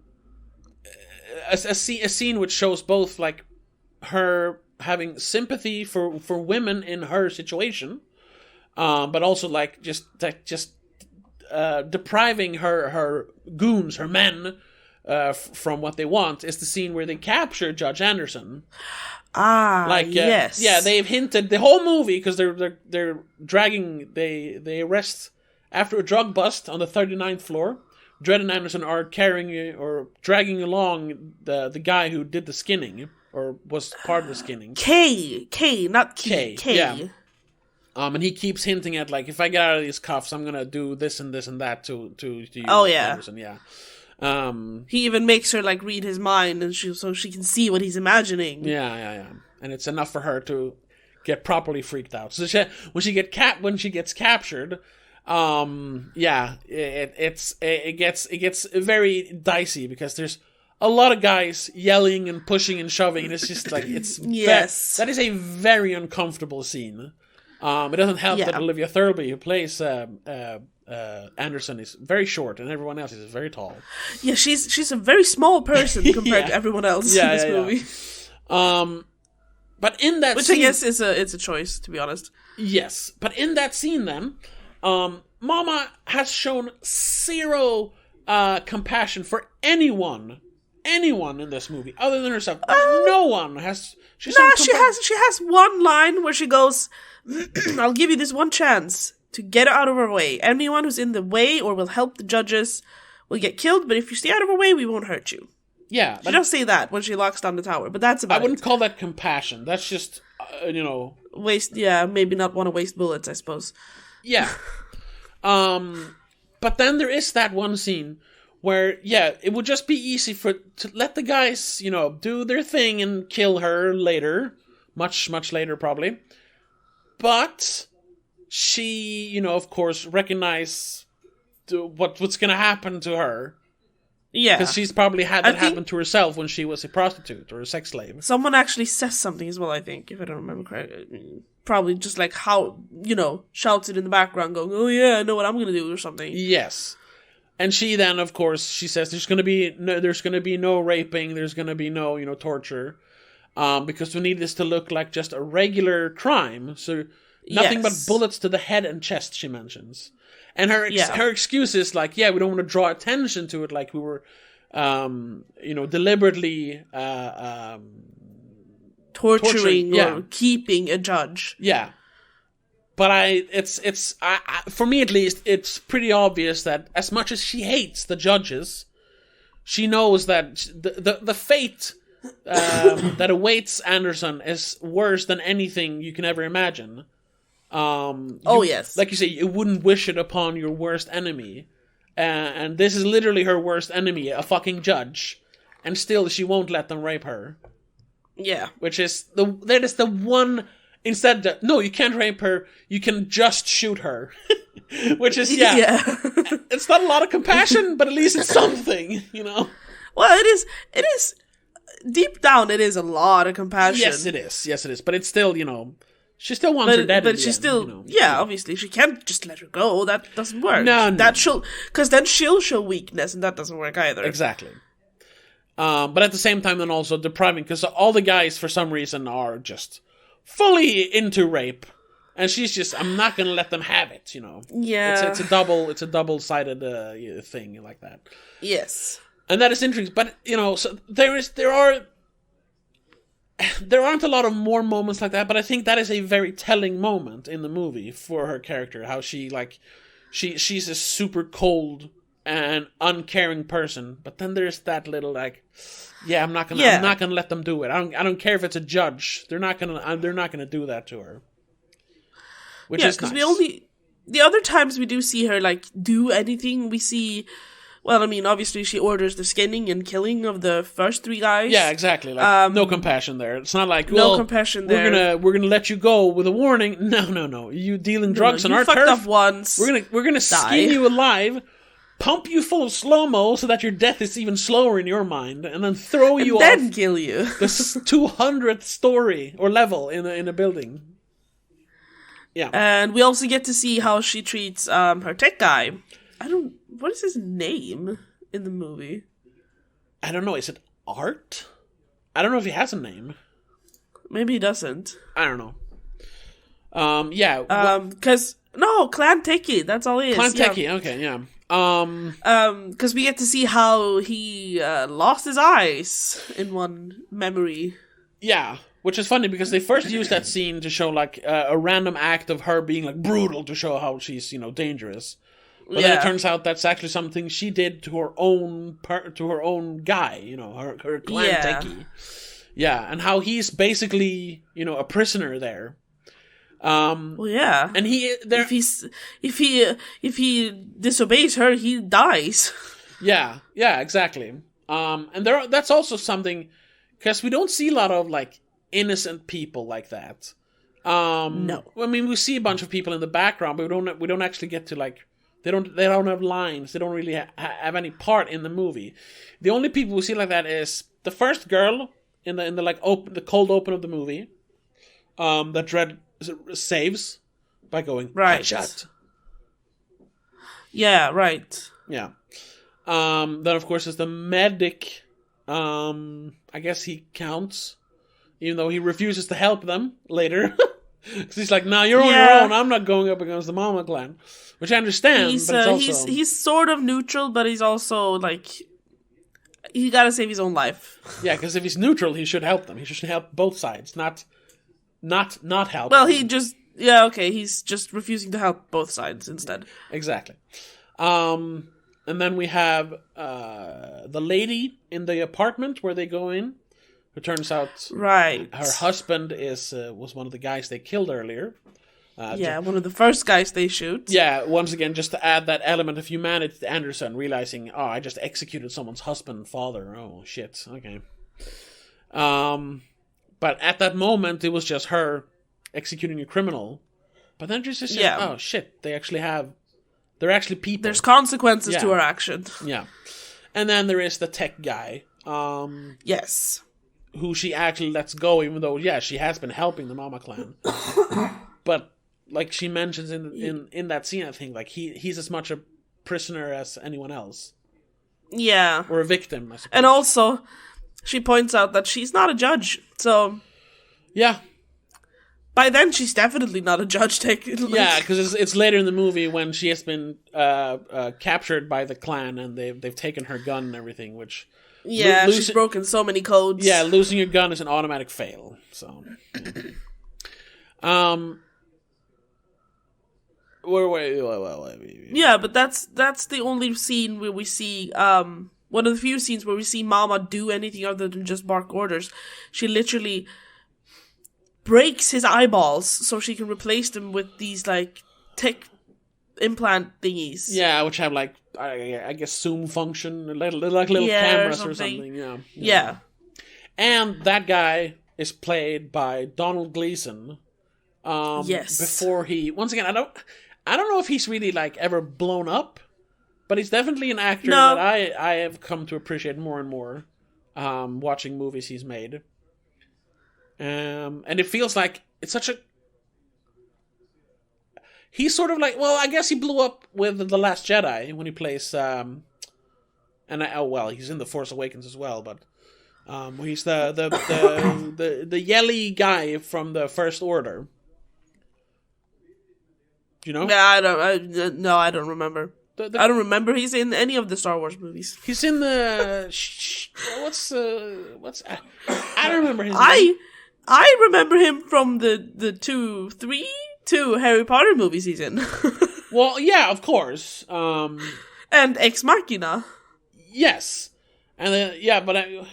Speaker 1: scene which shows both like her having sympathy for women in her situation, but also like just depriving her goons, her men, from what they want, is the scene where they capture Judge Anderson.
Speaker 2: Yes.
Speaker 1: Yeah, they've hinted the whole movie, because they're dragging, they arrest after a drug bust on the 39th floor. Dredd and Anderson are carrying or dragging along the guy who did the skinning, or was part of the skinning.
Speaker 2: K, not K.
Speaker 1: Yeah. And he keeps hinting at, like, if I get out of these cuffs, I'm gonna do this and this and that to you, Anderson. Yeah.
Speaker 2: He even makes her like read his mind, and so she can see what he's imagining.
Speaker 1: Yeah. And it's enough for her to get properly freaked out. So when she gets captured, it gets very dicey, because there's a lot of guys yelling and pushing and shoving, and it's just like
Speaker 2: yes,
Speaker 1: that is a very uncomfortable scene. It doesn't help that Olivia Thirlby, who plays Anderson, is very short, and everyone else is very tall.
Speaker 2: Yeah, she's a very small person compared to everyone else in this movie.
Speaker 1: But in that
Speaker 2: which
Speaker 1: scene,
Speaker 2: I guess it's a choice, to be honest.
Speaker 1: Yes, but in that scene, then, Mama has shown zero compassion for anyone in this movie other than herself. No one has. She
Speaker 2: has one line where she goes, "I'll give you this one chance to get out of our way. Anyone who's in the way or will help the judges will get killed, but if you stay out of our way, we won't hurt you."
Speaker 1: Yeah.
Speaker 2: She does say that when she locks down the tower, but that's about it.
Speaker 1: I wouldn't call that compassion. That's just,
Speaker 2: waste, maybe not want to waste bullets, I suppose.
Speaker 1: Yeah. But then there is that one scene where, it would just be easy to let the guys, do their thing and kill her later. Much, much later, probably. But she, of course, recognizes what's going to happen to her.
Speaker 2: Yeah.
Speaker 1: Because she's probably had that happen to herself when she was a prostitute or a sex slave.
Speaker 2: Someone actually says something as well, I think, if I don't remember correctly. Probably just like how, shouts it in the background going, "Oh yeah, I know what I'm going to do," or something.
Speaker 1: Yes. And she then, of course, she says there's going to be no raping, there's going to be no, torture. Because we need this to look like just a regular crime. So nothing but bullets to the head and chest, she mentions. And her excuse is like, we don't want to draw attention to it, like we were, deliberately
Speaker 2: torturing or keeping a judge.
Speaker 1: Yeah, but for me at least, it's pretty obvious that as much as she hates the judges, she knows that the fate that awaits Anderson is worse than anything you can ever imagine.
Speaker 2: Yes.
Speaker 1: Like you say, you wouldn't wish it upon your worst enemy. And this is literally her worst enemy, a fucking judge. And still she won't let them rape her.
Speaker 2: Yeah.
Speaker 1: Which is that is the one, instead, no, you can't rape her, you can just shoot her. Which is, it's not a lot of compassion, but at least it's something,
Speaker 2: Well, it is, deep down, it is a lot of compassion.
Speaker 1: Yes, it is. But it's still, She still wants her dead.
Speaker 2: But she still, obviously, she can't just let her go. That doesn't work. No. Because then she'll show weakness, and that doesn't work either.
Speaker 1: Exactly. But at the same time, then also depriving, because all the guys, for some reason, are just fully into rape, and she's just, I'm not gonna let them have it.
Speaker 2: Yeah.
Speaker 1: It's a double-sided thing like that.
Speaker 2: Yes.
Speaker 1: And that is interesting, but so there aren't a lot of more moments like that, but I think that is a very telling moment in the movie for her character. How she's a super cold and uncaring person, but then there's that little I'm not gonna let them do it. I don't care if it's a judge. They're not gonna do that to her. Which is nice.
Speaker 2: The other times we do see her do anything, we see. Well, I mean, obviously she orders the skinning and killing of the first 3 guys.
Speaker 1: Yeah, exactly. No compassion there. It's not like,
Speaker 2: no compassion there.
Speaker 1: We're gonna let you go with a warning. No. You dealing drugs on our turf.
Speaker 2: Up once.
Speaker 1: We're gonna skin you alive, pump you full of slow-mo so that your death is even slower in your mind, and then throw you off.
Speaker 2: Then kill you.
Speaker 1: The 200th story or level in a building. Yeah.
Speaker 2: And we also get to see how she treats her tech guy. What is his name in the movie?
Speaker 1: I don't know. Is it Art? I don't know if he has a name.
Speaker 2: Maybe he doesn't.
Speaker 1: I don't know. Yeah.
Speaker 2: Because Clan Techie. That's all he is.
Speaker 1: Clan Techie. Okay. Yeah.
Speaker 2: Because we get to see how he lost his eyes in one memory.
Speaker 1: Yeah. Which is funny because they first used that scene to show a random act of her being brutal to show how she's dangerous. But then it turns out that's actually something she did to her own guy, her clan techie. Yeah, and how he's basically, a prisoner there.
Speaker 2: Well, yeah.
Speaker 1: And
Speaker 2: if he disobeys her, he dies.
Speaker 1: Yeah, exactly. And that's also something, because we don't see a lot of innocent people like that.
Speaker 2: No.
Speaker 1: I mean, we see a bunch of people in the background, but we don't actually get to They don't have lines. They don't really have any part in the movie. The only people we see like that is the first girl in the cold open of the movie. That Dredd saves by going
Speaker 2: right.
Speaker 1: Shut.
Speaker 2: Yeah. Right.
Speaker 1: Yeah. Then of course is the medic. I guess he counts, even though he refuses to help them later. Because he's like, "No, you're on your own. I'm not going up against the Mama clan," which I understand. But it's also...
Speaker 2: he's sort of neutral, but he's also he gotta save his own life.
Speaker 1: Yeah, because if he's neutral, he should help them. He should help both sides, not help.
Speaker 2: Well,
Speaker 1: them.
Speaker 2: he's just refusing to help both sides instead.
Speaker 1: Exactly. And then we have the lady in the apartment where they go in. Who turns out her husband was one of the guys they killed earlier.
Speaker 2: One of the first guys they shoot.
Speaker 1: Yeah, once again, just to add that element of humanity to Anderson, realizing, I just executed someone's husband and father. Oh, shit. Okay. But at that moment, it was just her executing a criminal. But then just oh, shit, they're actually people.
Speaker 2: There's consequences to her action.
Speaker 1: Yeah. And then there is the tech guy.
Speaker 2: Yes.
Speaker 1: Who she actually lets go, even though, she has been helping the Mama clan. But, she mentions in that scene, I think, he's as much a prisoner as anyone else.
Speaker 2: Yeah.
Speaker 1: Or a victim, I suppose.
Speaker 2: And also, she points out that she's not a judge, so...
Speaker 1: Yeah.
Speaker 2: By then, she's definitely not a judge, technically.
Speaker 1: Yeah, because it's later in the movie when she has been captured by the clan, and they've taken her gun and everything, which...
Speaker 2: Yeah, she's broken so many codes.
Speaker 1: Yeah, losing your gun is an automatic fail. So,
Speaker 2: yeah, but that's the only scene where we see one of the few scenes where we see Mama do anything other than just bark orders. She literally breaks his eyeballs so she can replace them with these tech implant thingies.
Speaker 1: Yeah, which have I guess zoom function, like little cameras or something.
Speaker 2: Yeah.
Speaker 1: And that guy is played by Donald Gleason.
Speaker 2: Yes.
Speaker 1: Before once again, I don't know if he's really ever blown up, but he's definitely an actor that I have come to appreciate more and more, watching movies he's made. And it feels like it's such a he's sort of like, well, I guess he blew up with The Last Jedi when he plays, he's in The Force Awakens as well, but he's the yelly guy from the First Order. Do you know?
Speaker 2: Yeah, I don't remember. I don't remember he's in any of the Star Wars movies.
Speaker 1: He's in the I don't remember his name.
Speaker 2: I remember him from the two Harry Potter movies he's in.
Speaker 1: Well, yeah, of course.
Speaker 2: And Ex Machina.
Speaker 1: Yes, and then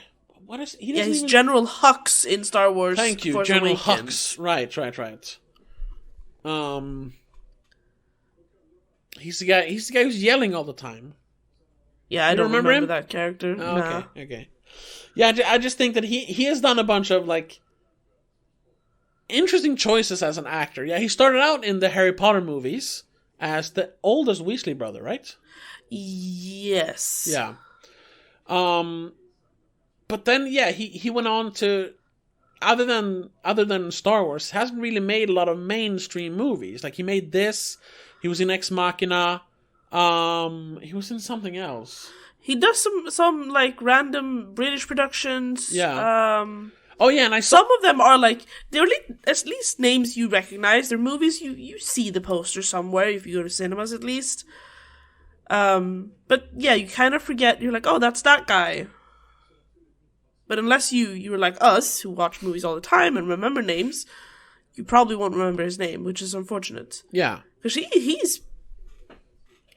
Speaker 1: what is he?
Speaker 2: He's General Hux in Star Wars.
Speaker 1: Thank you,
Speaker 2: Force
Speaker 1: General
Speaker 2: Awakens.
Speaker 1: Hux. Right. He's the guy who's yelling all the time.
Speaker 2: Yeah, I don't remember that character.
Speaker 1: Oh,
Speaker 2: nah.
Speaker 1: Okay. Yeah, I just think that he has done a bunch of like interesting choices as an actor. Yeah, he started out in the Harry Potter movies as the oldest Weasley brother, right?
Speaker 2: Yes.
Speaker 1: Yeah. But then he went on to other than Star Wars, hasn't really made a lot of mainstream movies. Like he made this, he was in Ex Machina, he was in something else.
Speaker 2: He does some like random British productions.
Speaker 1: Yeah. And
Speaker 2: some of them are like they're at least names you recognize. They're movies you see the poster somewhere if you go to cinemas at least. But yeah, you kind of forget. You're like, oh, that's that guy. But unless you were like us, who watch movies all the time and remember names, you probably won't remember his name, which is unfortunate.
Speaker 1: Yeah,
Speaker 2: because he's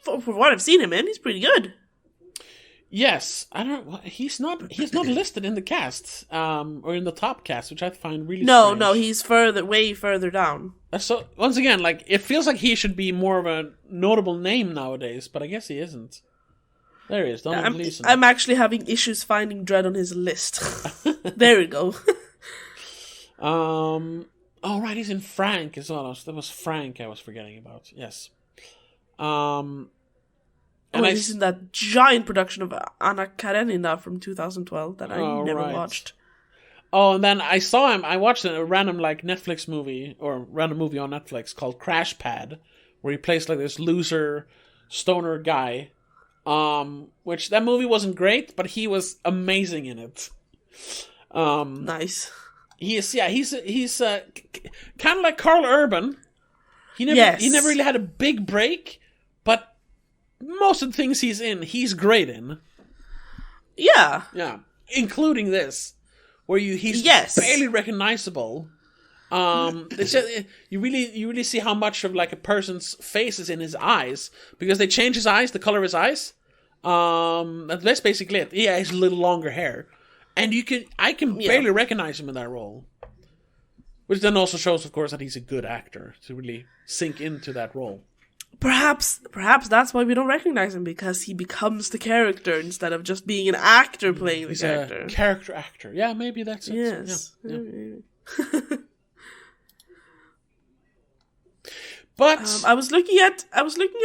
Speaker 2: for what I've seen him in, he's pretty good.
Speaker 1: Yes, I don't. He's not listed in the cast, or in the top cast, which I find really strange.
Speaker 2: No, he's way further down.
Speaker 1: So once again, like it feels like he should be more of a notable name nowadays, but I guess he isn't. There he is, Donald Gleason.
Speaker 2: I'm actually having issues finding Dredd on his list. There we go.
Speaker 1: Oh right, he's in Frank as well. That was Frank I was forgetting about. Yes.
Speaker 2: And he's in that giant production of Anna Karenina from 2012 that I never watched.
Speaker 1: Oh, and then I saw him. I watched a random Netflix movie or random movie on Netflix called Crash Pad, where he plays like this loser stoner guy. Which that movie wasn't great, but he was amazing in it.
Speaker 2: Nice.
Speaker 1: He's kind of like Carl Urban. He never really had a big break, but most of the things he's in, he's great in.
Speaker 2: Yeah.
Speaker 1: Yeah. Including this, where he's barely recognizable. You really see how much of like a person's face is in his eyes, because they change his eyes, the color of his eyes. That's basically it. Yeah, he has a little longer hair. And I can barely recognize him in that role. Which then also shows, of course, that he's a good actor to really sink into that role.
Speaker 2: Perhaps that's why we don't recognize him, because he becomes the character instead of just being an actor playing the character.
Speaker 1: A character actor. Yeah, maybe that's it.
Speaker 2: Yes.
Speaker 1: Yeah. But
Speaker 2: I was looking at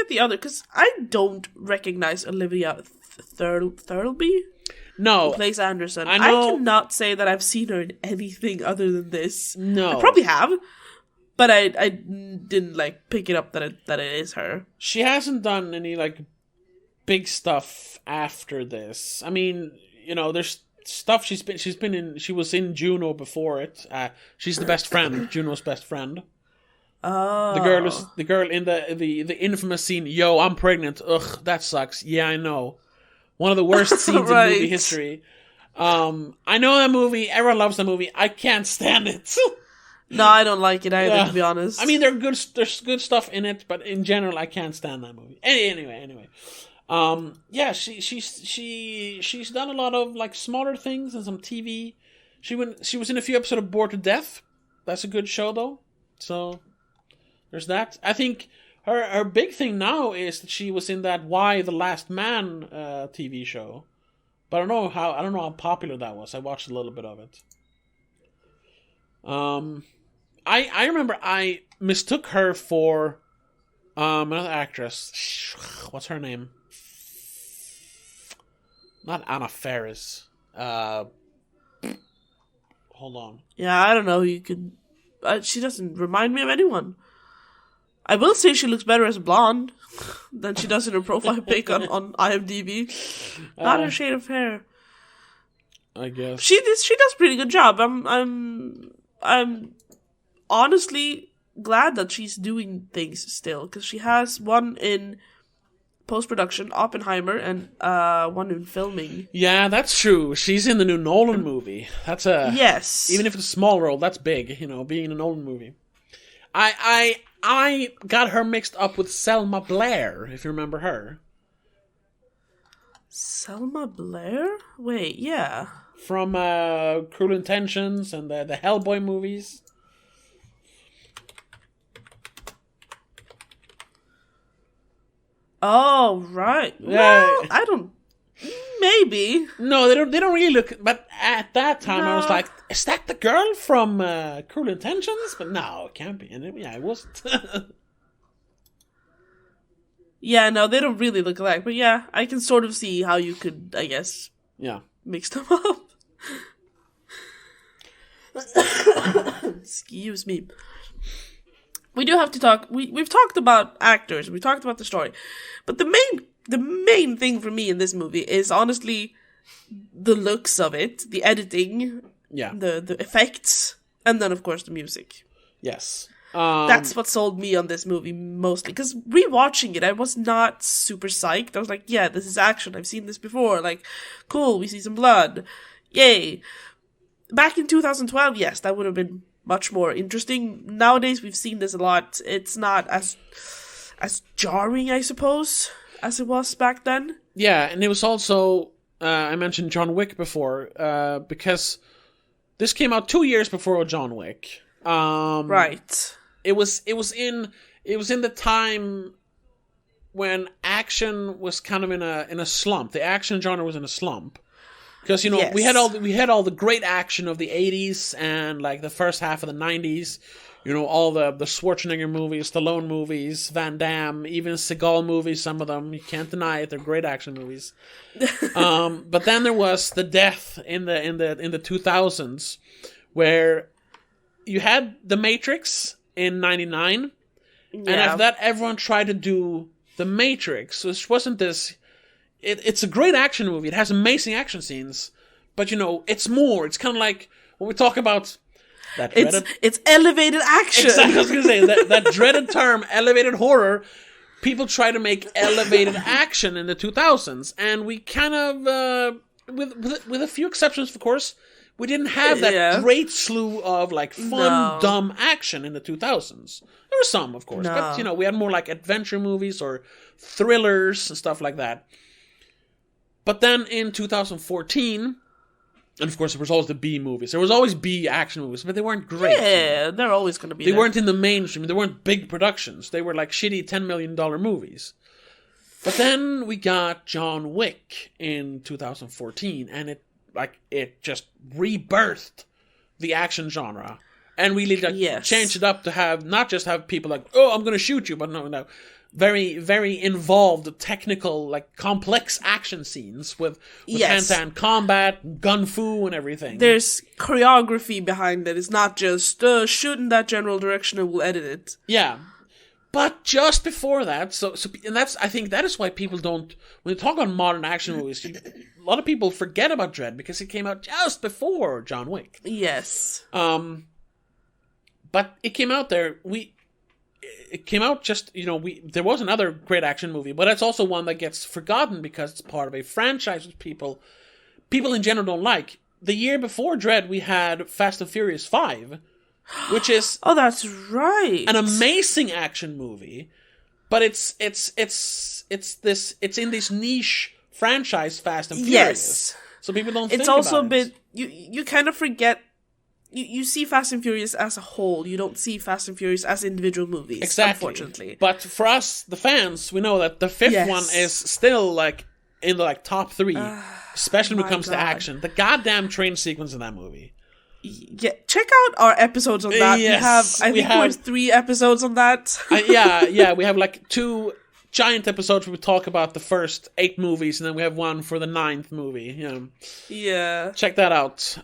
Speaker 2: the other, because I don't recognize Olivia Thirlby.
Speaker 1: No,
Speaker 2: who plays Anderson.
Speaker 1: I
Speaker 2: cannot say that I've seen her in anything other than this.
Speaker 1: No,
Speaker 2: I probably have. But I didn't pick it up that it is her.
Speaker 1: She hasn't done any big stuff after this. I mean, there's stuff she's been in. She was in Juno before it. She's the best friend, Juno's best friend.
Speaker 2: Oh,
Speaker 1: the girl in the infamous scene. Yo, I'm pregnant. Ugh, that sucks. Yeah, I know. One of the worst scenes in movie history. I know that movie. Everyone loves that movie. I can't stand it.
Speaker 2: No, I don't like it either, to be honest.
Speaker 1: I mean, there's good stuff in it, but in general, I can't stand that movie. Anyway. She's done a lot of smaller things and some TV. She was in a few episodes of Bored to Death. That's a good show, though. So there's that. I think her big thing now is that she was in that Y the Last Man TV show. But I don't know how popular that was. I watched a little bit of it. I remember I mistook her for another actress. What's her name? Not Anna Faris. Hold on.
Speaker 2: Yeah, I don't know. You could. She doesn't remind me of anyone. I will say she looks better as a blonde than she does in her profile pic on IMDb. Not her shade of hair.
Speaker 1: I guess
Speaker 2: she does a pretty good job. I'm honestly glad that she's doing things still, because she has one in post-production, Oppenheimer, and one in filming.
Speaker 1: Yeah, that's true. She's in the new Nolan movie. That's a
Speaker 2: yes.
Speaker 1: Even if it's a small role, that's big. Being in a Nolan movie. I got her mixed up with Selma Blair, if you remember her.
Speaker 2: Selma Blair? Wait, yeah.
Speaker 1: From Cruel Intentions and the Hellboy movies.
Speaker 2: Oh, right.
Speaker 1: Yeah.
Speaker 2: Well, I don't... Maybe.
Speaker 1: No, they don't really look... But at that time, I was like, is that the girl from Cruel Intentions? But no, it can't be. And it wasn't.
Speaker 2: Yeah, no, they don't really look alike. But yeah, I can sort of see how you could, I guess...
Speaker 1: Yeah.
Speaker 2: Mix them up. Excuse me. We do have to talk. We've talked about actors. We talked about the story, but the main thing for me in this movie is honestly the looks of it, the editing, the effects, and then of course the music.
Speaker 1: Yes,
Speaker 2: that's what sold me on this movie mostly. Because rewatching it, I was not super psyched. I was like, yeah, this is action. I've seen this before. Like, cool. We see some blood. Yay. Back in 2012, yes, that would have been much more interesting. Nowadays, we've seen this a lot. It's not as jarring, I suppose, as it was back then.
Speaker 1: Yeah, and it was also I mentioned John Wick before because this came out 2 years before John Wick.
Speaker 2: Right.
Speaker 1: It was in the time when action was kind of in a slump. The action genre was in a slump. Because
Speaker 2: yes.
Speaker 1: we had all the great action of the 80s and like the first half of the 90s, all the Schwarzenegger movies, Stallone movies, Van Damme, even Seagal movies, some of them, you can't deny it, they're great action movies. But then there was the death in the 2000s where you had The Matrix in 99, and after that everyone tried to do The Matrix. So it wasn't this... It's a great action movie. It has amazing action scenes. But, it's more. It's kind of like when we talk about that dreaded...
Speaker 2: It's elevated action.
Speaker 1: Exactly. I was going to say, that dreaded term, elevated horror, people try to make elevated action in the 2000s. And we kind of, with a few exceptions, of course, we didn't have that great slew of, like, fun, dumb action in the 2000s. There were some, of course. No. But, we had more, like, adventure movies or thrillers and stuff like that. But then in 2014, and of course there was always the B movies. There was always B action movies, but they weren't great.
Speaker 2: Yeah, they're always going to be
Speaker 1: They weren't in the mainstream. They weren't big productions. They were like shitty $10 million movies. But then we got John Wick in 2014, and it just rebirthed the action genre. And really changed it up to have, not just have people like, oh, I'm going to shoot you, but no. Very, very involved, technical, like complex action scenes with hand-to-hand combat, gun-fu, and everything.
Speaker 2: There's choreography behind it. It's not just shoot in that general direction and we'll edit it.
Speaker 1: Yeah, but just before that, and I think that is why people don't, when they talk about modern action movies, a lot of people forget about Dredd because it came out just before John Wick.
Speaker 2: Yes.
Speaker 1: But it came out there. It came out just, there was another great action movie, but it's also one that gets forgotten because it's part of a franchise which people in general don't like. The year before Dredd, we had Fast and Furious 5, which is...
Speaker 2: Oh, that's right.
Speaker 1: An amazing action movie, but it's in this niche franchise, Fast and Furious. Yes. So people don't think about it. It's also a bit...
Speaker 2: You kind of forget... You see Fast and Furious as a whole. You don't see Fast and Furious as individual movies, unfortunately.
Speaker 1: But for us, the fans, we know that the fifth one is still like in the top 3, especially when it comes to action. The goddamn train sequence in that movie.
Speaker 2: Yeah, check out our episodes on that.
Speaker 1: Yes,
Speaker 2: we have 3 episodes on that.
Speaker 1: Yeah, we have like 2 giant episodes where we talk about the first 8 movies, and then we have one for the 9th movie.
Speaker 2: Yeah.
Speaker 1: Check that out.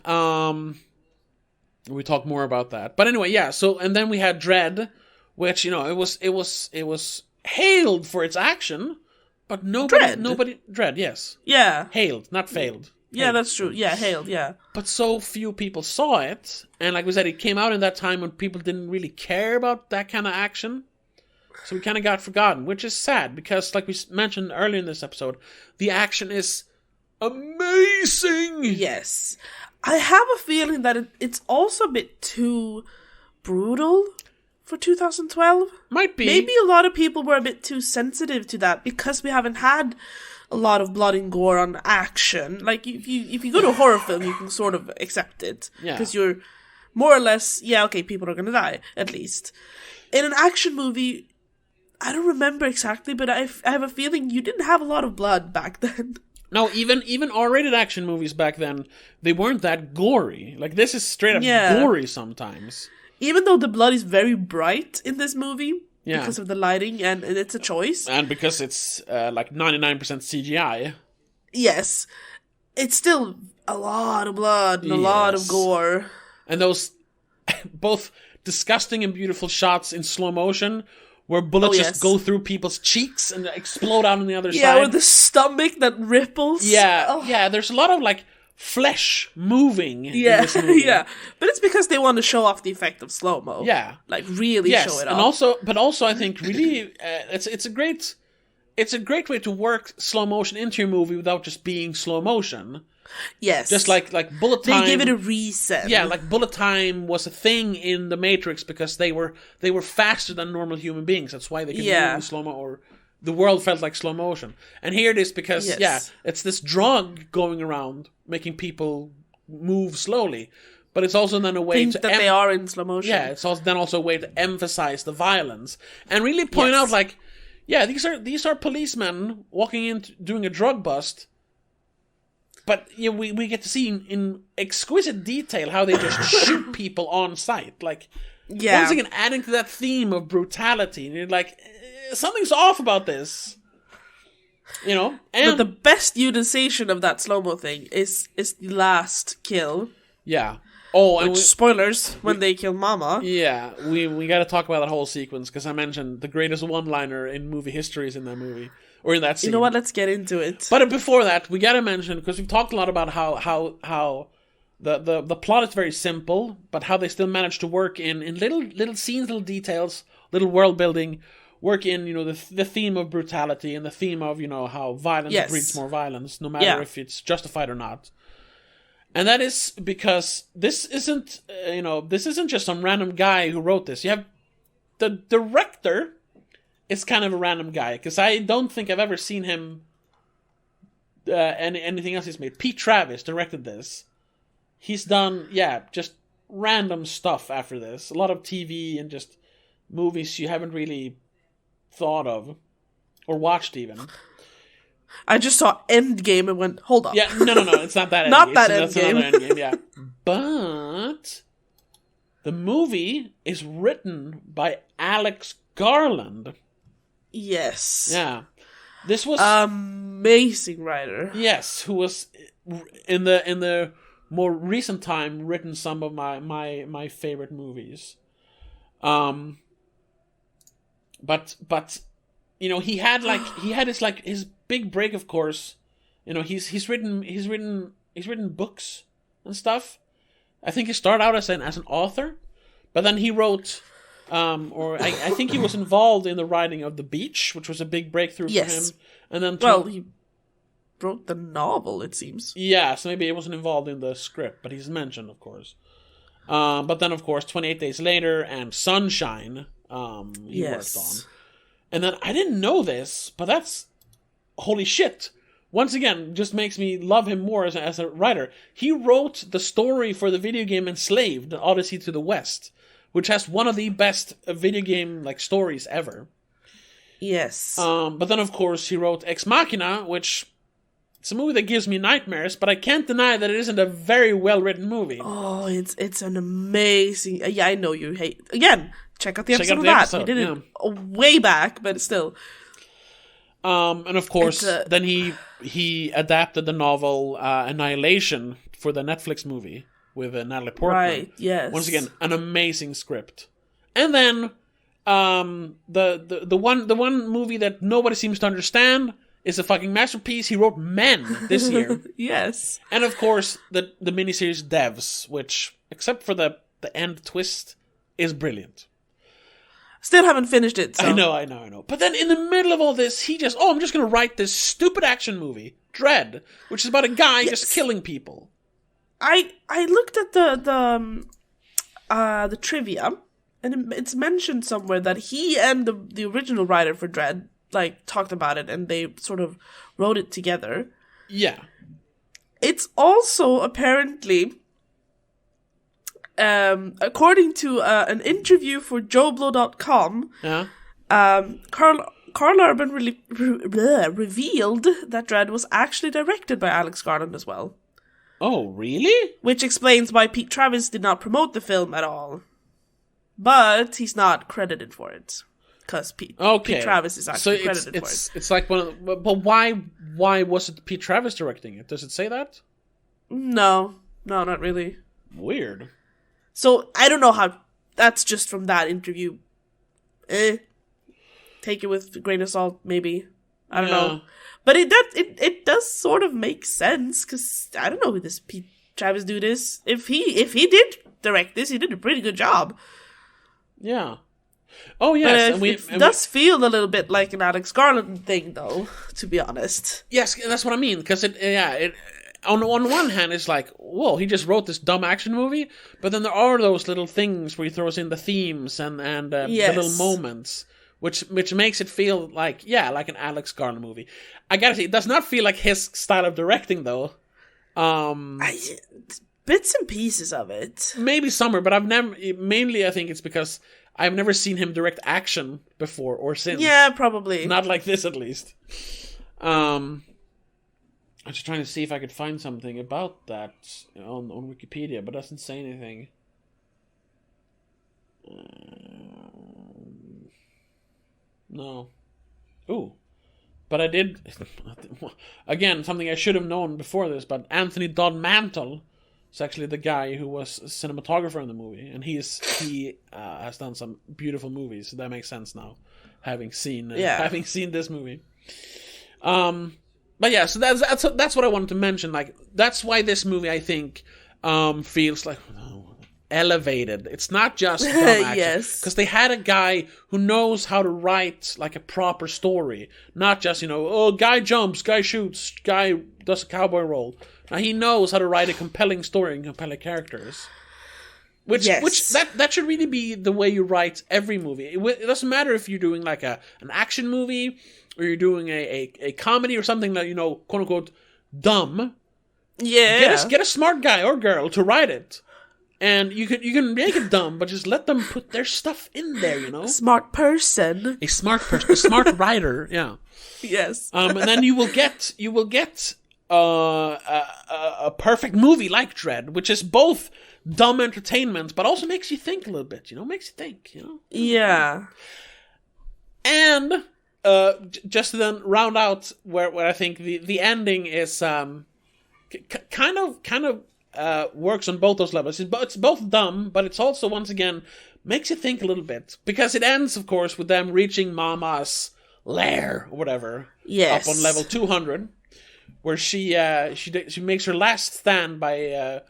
Speaker 1: We talk more about that. But anyway, yeah, and then we had Dredd, which, you know, it was hailed for its action, but nobody Dredd, yes.
Speaker 2: Yeah.
Speaker 1: Hailed, not failed.
Speaker 2: Yeah, that's true. Yeah, hailed, yeah.
Speaker 1: But so few people saw it, and like we said, it came out in that time when people didn't really care about that kind of action. So we kind of got forgotten, which is sad, because like we mentioned earlier in this episode, the action is amazing!
Speaker 2: Yes. I have a feeling that it's also a bit too brutal for 2012.
Speaker 1: Might be.
Speaker 2: Maybe a lot of people were a bit too sensitive to that because we haven't had a lot of blood and gore on action. Like, if you go to a horror film, you can sort of accept it. Because you're more or less, people are gonna die, at least. In an action movie, I don't remember exactly, but I have a feeling you didn't have a lot of blood back then.
Speaker 1: No, even R-rated action movies back then, they weren't that gory. Like, this is straight up gory sometimes.
Speaker 2: Even though the blood is very bright in this movie, because of the lighting, and it's a choice.
Speaker 1: And because it's like 99% CGI.
Speaker 2: Yes. It's still a lot of blood and a lot of gore.
Speaker 1: And those both disgusting and beautiful shots in slow motion, where bullets just go through people's cheeks and explode out on the other side.
Speaker 2: Yeah, with the stomach that ripples.
Speaker 1: Yeah, there's a lot of, like, flesh moving in this movie.
Speaker 2: Yeah. But it's because they want to show off the effect of slow-mo. Yeah. Like, really show it off.
Speaker 1: But also, I think, really, it's a great way to work slow motion into your movie without just being slow motion.
Speaker 2: Yes.
Speaker 1: Just like bullet time.
Speaker 2: They give it a reason.
Speaker 1: Yeah, like bullet time was a thing in the Matrix because they were faster than normal human beings. That's why they could move in slow mo, or the world felt like slow motion. And here it is because it's this drug going around making people move slowly. But it's also then a way to
Speaker 2: they are in slow motion.
Speaker 1: Yeah, it's also a way to emphasize the violence and really point out, like, these are policemen walking in doing a drug bust. But we get to see in exquisite detail how they just shoot people on sight. Like, once again, adding to that theme of brutality. And you're like, something's off about this. You know?
Speaker 2: But the best utilization of that slow-mo thing is the last kill.
Speaker 1: Yeah. Oh, and
Speaker 2: spoilers, when they kill Mama.
Speaker 1: Yeah, we got to talk about that whole sequence, because I mentioned the greatest one-liner in movie history is in that movie. Or in that scene.
Speaker 2: You know what? Let's get into it.
Speaker 1: But before that, we gotta mention, because we've talked a lot about how the plot is very simple, but how they still manage to work in little scenes, little details, little world building, work in, you know, the theme of brutality and the theme of, you know, how violence breeds more violence, no matter if it's justified or not. And that is because this isn't just some random guy who wrote this. You have the director. It's kind of a random guy, because I don't think I've ever seen him anything else he's made. Pete Travis directed this. He's done, just random stuff after this. A lot of TV and just movies you haven't really thought of or watched even.
Speaker 2: I just saw Endgame and went, hold up.
Speaker 1: Yeah, no, it's not that Endgame.
Speaker 2: Not that
Speaker 1: That's
Speaker 2: Endgame.
Speaker 1: Another Endgame, yeah. But the movie is written by Alex Garland.
Speaker 2: Yes.
Speaker 1: Yeah. This was
Speaker 2: amazing writer.
Speaker 1: Yes, who was in the more recent time written some of my favorite movies. But you know, he had his big break, of course. You know, he's written books and stuff. I think he started out as an author, but then he wrote I think he was involved in the writing of The Beach, which was a big breakthrough for him. And then
Speaker 2: he wrote the novel, it seems.
Speaker 1: Yeah, so maybe he wasn't involved in the script, but he's mentioned, of course. But then, of course, 28 Days Later and Sunshine, he worked on. And then, I didn't know this, but that's... Holy shit! Once again, just makes me love him more as a writer. He wrote the story for the video game Enslaved, Odyssey to the West, which has one of the best video game stories ever.
Speaker 2: Yes.
Speaker 1: But then, of course, he wrote Ex Machina, which it's a movie that gives me nightmares, but I can't deny that it isn't a very well-written movie.
Speaker 2: Oh, it's an amazing... Yeah, I know you hate... Again, check out the episode of that. We did it way back, but still...
Speaker 1: And of course, then he adapted the novel Annihilation for the Netflix movie with Natalie Portman.
Speaker 2: Right, yes.
Speaker 1: Once again, an amazing script. And then, the one movie that nobody seems to understand is a fucking masterpiece. He wrote Men this year.
Speaker 2: Yes.
Speaker 1: And of course, the miniseries Devs, which, except for the end twist, is brilliant.
Speaker 2: Still haven't finished it, so.
Speaker 1: I know. But then in the middle of all this, he just, I'm just going to write this stupid action movie, Dredd, which is about a guy just killing people.
Speaker 2: I looked at the trivia, and it's mentioned somewhere that he and the original writer for Dredd talked about it, and they sort of wrote it together.
Speaker 1: Yeah.
Speaker 2: It's also apparently, according to an interview for JoBlo.com, Carl Urban revealed that Dredd was actually directed by Alex Garland as well.
Speaker 1: Oh, really?
Speaker 2: Which explains why Pete Travis did not promote the film at all. But he's not credited for it. Because Pete Travis is actually credited for it.
Speaker 1: It's like but why was it Pete Travis directing it? Does it say that?
Speaker 2: No, not really.
Speaker 1: Weird.
Speaker 2: So I don't know how. That's just from that interview. Take it with a grain of salt, maybe. I don't know. But it does sort of make sense, because I don't know who this Pete Travis dude is. If he did direct this, he did a pretty good job.
Speaker 1: Yeah. Oh, yes.
Speaker 2: It does feel a little bit like an Alex Garland thing, though, to be honest.
Speaker 1: Yes, that's what I mean, because on one hand, it's like, whoa, he just wrote this dumb action movie, but then there are those little things where he throws in the themes and the little moments, which makes it feel like an Alex Garland movie. I gotta say, it does not feel like his style of directing, though.
Speaker 2: Bits and pieces of it.
Speaker 1: Maybe summer, but I've never. Mainly, I think it's because I've never seen him direct action before or since.
Speaker 2: Yeah, probably.
Speaker 1: Not like this, at least. I'm just trying to see if I could find something about that on Wikipedia, but it doesn't say anything. No. Ooh. But I did... Again, something I should have known before this, but Anthony Dodd Mantle is actually the guy who was a cinematographer in the movie, and he has done some beautiful movies, so that makes sense now, having seen this movie. But yeah, so that's what I wanted to mention. Like, that's why this movie, I think, feels like elevated. It's not just dumb action.
Speaker 2: Yes,
Speaker 1: because they had a guy who knows how to write like a proper story, not just guy jumps, guy shoots, guy does a cowboy roll. Now he knows how to write a compelling story and compelling characters. Which that should really be the way you write every movie. It doesn't matter if you're doing like an action movie or you're doing a comedy or something that, quote unquote, dumb.
Speaker 2: Yeah.
Speaker 1: Get a smart guy or girl to write it. And you can make it dumb, but just let them put their stuff in there,
Speaker 2: A smart person.
Speaker 1: A smart person. A smart writer, yeah.
Speaker 2: Yes.
Speaker 1: And then you will get a perfect movie like Dredd, which is both dumb entertainment, but also makes you think a little bit, makes you think,
Speaker 2: Yeah.
Speaker 1: And just to then round out where I think the ending is kind of works on both those levels. It's both dumb, but it's also, once again, makes you think a little bit, because it ends, of course, with them reaching Mama's lair or whatever.
Speaker 2: Yes.
Speaker 1: Up on level 200, where she makes her last stand by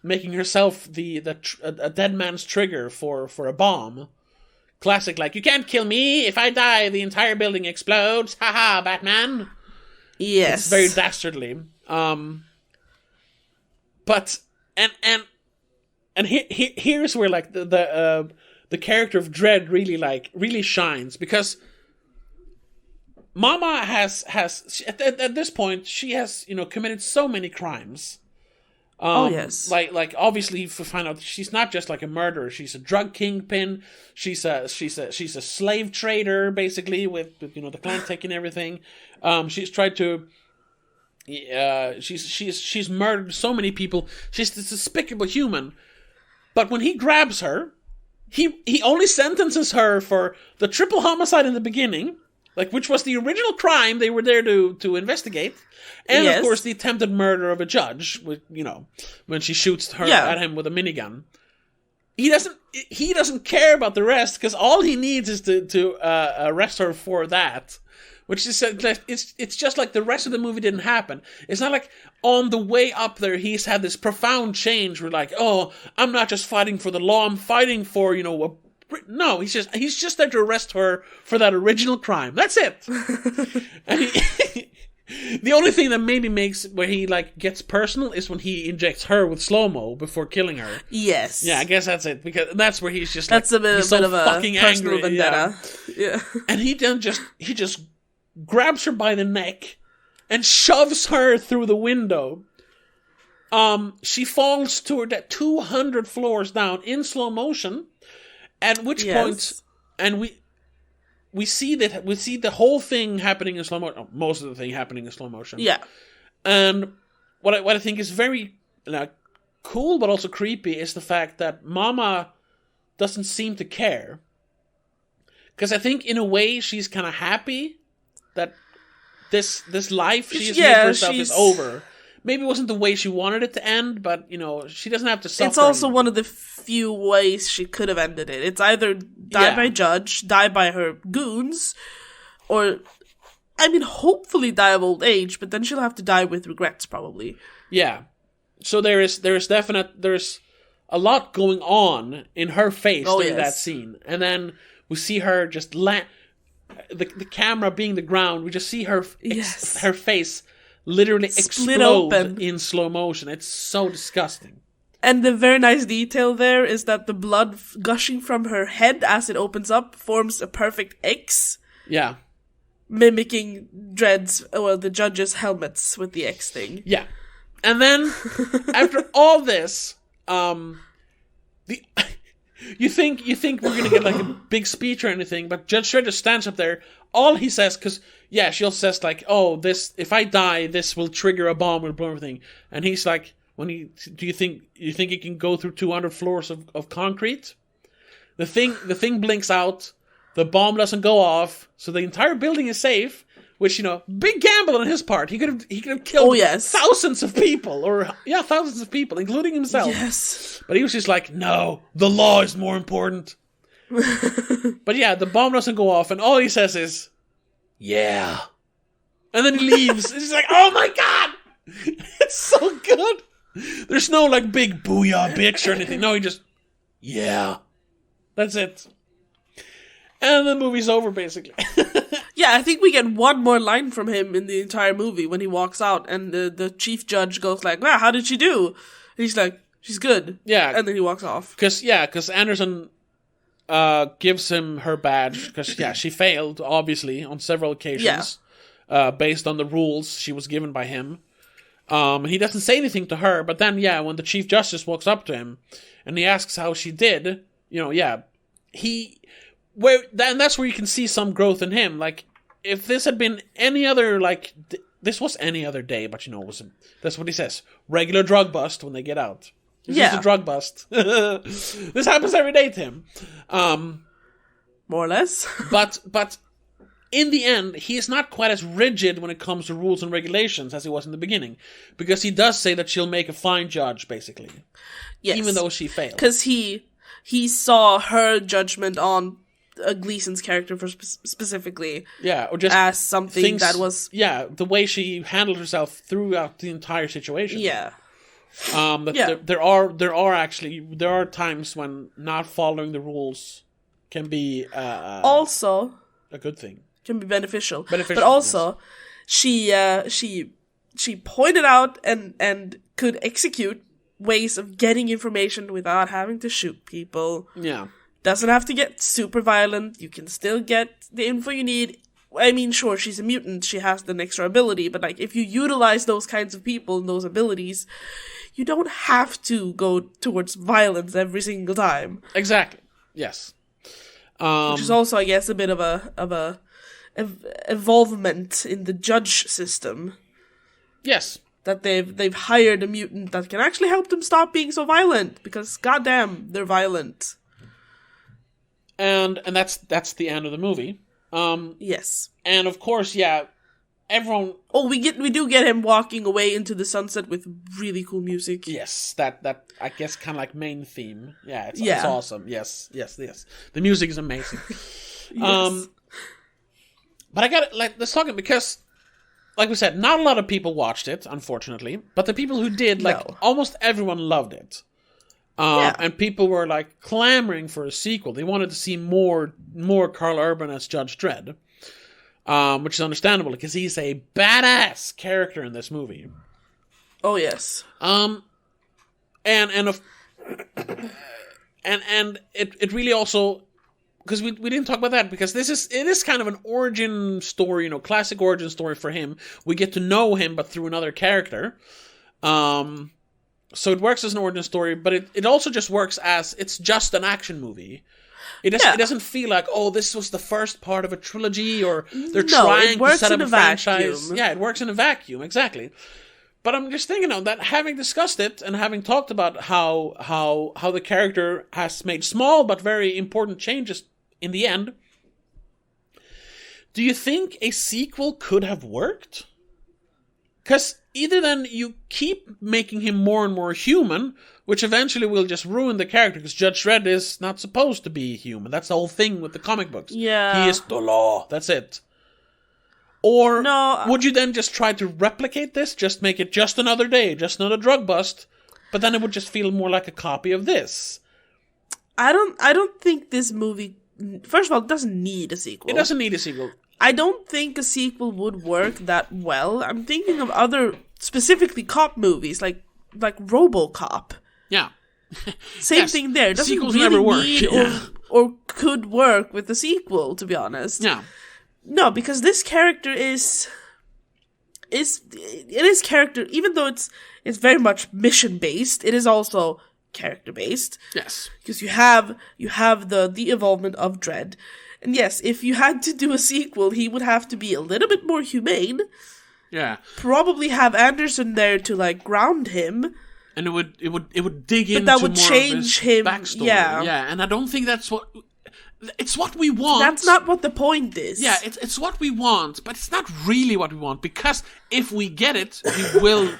Speaker 1: making herself a dead man's trigger for a bomb. Classic, like, you can't kill me. If I die, the entire building explodes. Haha, Batman.
Speaker 2: Yes.
Speaker 1: It's very dastardly. But here's where like the character of Dredd really shines, because Mama has at this point she has committed so many crimes.
Speaker 2: Yes.
Speaker 1: Like obviously you find out she's not just like a murderer. She's a drug kingpin. She's a slave trader, basically, with the clan taking everything. She's tried to. She's murdered so many people. She's this despicable human. But when he grabs her, he only sentences her for the triple homicide in the beginning, which was the original crime they were there to investigate, and of course the attempted murder of a judge, when she shoots her at him with a minigun. he doesn't care about the rest, because all he needs is to arrest her for that. Which is it's just like the rest of the movie didn't happen. It's not like on the way up there he's had this profound change where like, oh, I'm not just fighting for the law, I'm fighting for, no, he's just there to arrest her for that original crime. That's it. And the only thing that maybe makes where he like gets personal is when he injects her with slow-mo before killing her.
Speaker 2: Yes.
Speaker 1: Yeah, I guess that's it, because that's where he's just
Speaker 2: that's
Speaker 1: like,
Speaker 2: a bit of a
Speaker 1: fucking
Speaker 2: personal
Speaker 1: angry.
Speaker 2: vendetta. Yeah.
Speaker 1: And he just grabs her by the neck and shoves her through the window. She falls to her 200 floors down in slow motion. At which point, and we see the whole thing happening in slow motion. Most of the thing happening in slow motion.
Speaker 2: Yeah.
Speaker 1: And what I think is very cool but also creepy is the fact that Mama doesn't seem to care. Because I think in a way she's kind of happy that this life she has made for herself is over. Maybe it wasn't the way she wanted it to end, but, she doesn't have to suffer.
Speaker 2: It's also one of the few ways she could have ended it. It's either die by judge, die by her goons, or, hopefully die of old age, but then she'll have to die with regrets, probably. Yeah.
Speaker 1: So there's a lot going on in her face during that scene. And then we see her just the camera being the ground, we just see her her face literally explode in slow motion. It's so disgusting.
Speaker 2: And the very nice detail there is that the blood gushing from her head as it opens up forms a perfect X.
Speaker 1: Yeah.
Speaker 2: Mimicking the judge's helmets with the X thing.
Speaker 1: Yeah. And then, after all this, you think we're gonna get like a big speech or anything, but Judge Dredd just stands up there. All he says, because she also says like, "Oh, if I die, this will trigger a bomb, will blow everything." And he's like, do you think it can go through 200 floors of concrete? The thing blinks out, the bomb doesn't go off, so the entire building is safe. Which, big gamble on his part. He could have killed thousands of people, thousands of people, including himself.
Speaker 2: Yes.
Speaker 1: But he was just like, no, the law is more important. But the bomb doesn't go off, and all he says is, yeah. And then he leaves. It's just like, oh my god! It's so good! There's no, like, big booyah bitch or anything. No, he just, yeah. That's it. And the movie's over, basically.
Speaker 2: Yeah, I think we get one more line from him in the entire movie when he walks out, and the chief judge goes like, wow, how did she do? And he's like, she's good. Yeah. And then he walks off.
Speaker 1: Because Anderson gives him her badge, because, she failed, obviously, on several occasions, based on the rules she was given by him. He doesn't say anything to her, but then, when the Chief Justice walks up to him, and he asks how she did, and that's where you can see some growth in him. Like, if this had been any other, like, this was any other day, but that's what he says. Regular drug bust when they get out. It's just a drug bust. This happens every day to him.
Speaker 2: More or less.
Speaker 1: But in the end, he is not quite as rigid when it comes to rules and regulations as he was in the beginning. Because he does say that she'll make a fine judge, basically. Yes. Even though she failed.
Speaker 2: Because he saw her judgment on Gleason's character specifically,
Speaker 1: or just
Speaker 2: as something that was
Speaker 1: the way she handled herself throughout the entire situation. There are times when not following the rules can be
Speaker 2: also
Speaker 1: a good thing,
Speaker 2: can be beneficial. But also she pointed out and could execute ways of getting information without having to shoot people. Doesn't have to get super violent. You can still get the info you need. I mean, sure, she's a mutant. She has an extra ability. But, like, if you utilize those kinds of people and those abilities, you don't have to go towards violence every single time.
Speaker 1: Exactly. Yes.
Speaker 2: Which is also, I guess, a bit of a involvement in the judge system.
Speaker 1: Yes.
Speaker 2: That they've hired a mutant that can actually help them stop being so violent. Because, goddamn, they're violent.
Speaker 1: And that's the end of the movie.
Speaker 2: Yes.
Speaker 1: And of course, everyone.
Speaker 2: Oh, we do get him walking away into the sunset with really cool music.
Speaker 1: Yes, that I guess kind of like main theme. Yeah, it's awesome. Yes. The music is amazing. Yes. But I got like let's talk because, like we said, not a lot of people watched it, unfortunately. But the people who did, like almost everyone loved it. And people were like clamoring for a sequel. They wanted to see more Karl Urban as Judge Dredd, which is understandable because he's a badass character in this movie.
Speaker 2: Oh yes.
Speaker 1: And it really also, because we didn't talk about that, because it is kind of an origin story, classic origin story for him. We get to know him, but through another character. So it works as an origin story, but it also just works as it's just an action movie. It doesn't feel like, oh, this was the first part of a trilogy, or they're trying to set up a franchise. Yeah, it works in a vacuum, exactly. But I'm just thinking that having discussed it and having talked about how the character has made small but very important changes in the end, do you think a sequel could have worked? Because either then you keep making him more and more human, which eventually will just ruin the character, because Judge Dredd is not supposed to be human. That's the whole thing with the comic books.
Speaker 2: Yeah.
Speaker 1: He is the law. That's it. Or would you then just try to replicate this? Just make it just another day, just another drug bust, but then it would just feel more like a copy of this.
Speaker 2: I don't think this movie, first of all, it doesn't need a sequel.
Speaker 1: It doesn't need a sequel.
Speaker 2: I don't think a sequel would work that well. I'm thinking of other, specifically cop movies, like RoboCop.
Speaker 1: Yeah.
Speaker 2: Same thing there. It doesn't
Speaker 1: sequels
Speaker 2: really
Speaker 1: never work.
Speaker 2: need or could work with the sequel, to be honest.
Speaker 1: Yeah.
Speaker 2: No, because this character is character, even though it's very much mission based, it is also character based.
Speaker 1: Yes.
Speaker 2: Because you have the involvement of Dredd. And yes, if you had to do a sequel, he would have to be a little bit more humane.
Speaker 1: Yeah.
Speaker 2: Probably have Anderson there to like ground him.
Speaker 1: And it would dig into
Speaker 2: that would
Speaker 1: more
Speaker 2: change
Speaker 1: of his
Speaker 2: him.
Speaker 1: backstory.
Speaker 2: Yeah.
Speaker 1: Yeah, and I don't think that's what it's what we want.
Speaker 2: That's not what the point is.
Speaker 1: Yeah, it's what we want, but it's not really what we want, because if we get it, we will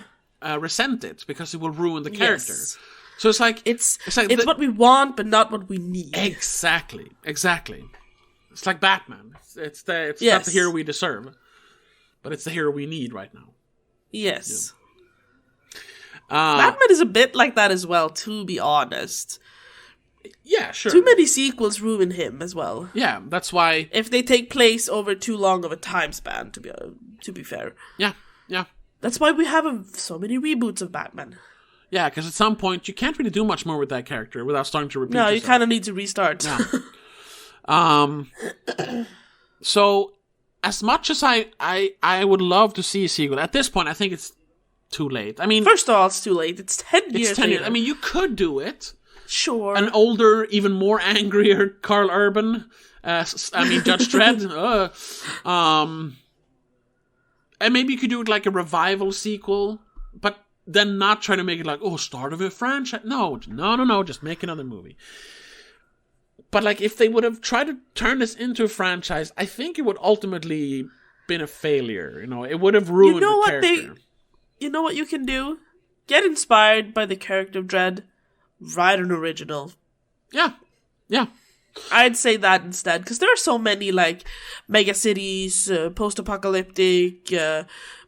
Speaker 1: resent it, because it will ruin the character.
Speaker 2: Yes.
Speaker 1: So it's like
Speaker 2: it's what we want, but not what we need.
Speaker 1: Exactly. It's like Batman. It's not the hero we deserve, but it's the hero we need right now.
Speaker 2: Yes.
Speaker 1: Yeah.
Speaker 2: Batman is a bit like that as well, to be honest.
Speaker 1: Yeah, sure.
Speaker 2: Too many sequels ruin him as well.
Speaker 1: Yeah, that's why.
Speaker 2: If they take place over too long of a time span, to be fair.
Speaker 1: Yeah.
Speaker 2: That's why we have so many reboots of Batman.
Speaker 1: Yeah, because at some point you can't really do much more with that character without starting to repeat yourself.
Speaker 2: You kind of need to restart.
Speaker 1: Yeah. So as much as I would love to see a sequel, at this point I think it's too late. I mean,
Speaker 2: first of all, it's too late. It's 10 years.
Speaker 1: It's 10 years. I mean, you could do it.
Speaker 2: Sure.
Speaker 1: An older, even more angrier Karl Urban. Judge Dredd. And maybe you could do it like a revival sequel, but then not try to make it like, start of a franchise. No, just make another movie. But like, if they would have tried to turn this into a franchise, I think it would ultimately been a failure. It would have ruined the character.
Speaker 2: You know what you can do? Get inspired by the character of Dredd. Write an original.
Speaker 1: Yeah.
Speaker 2: I'd say that instead, because there are so many like mega cities, post-apocalyptic,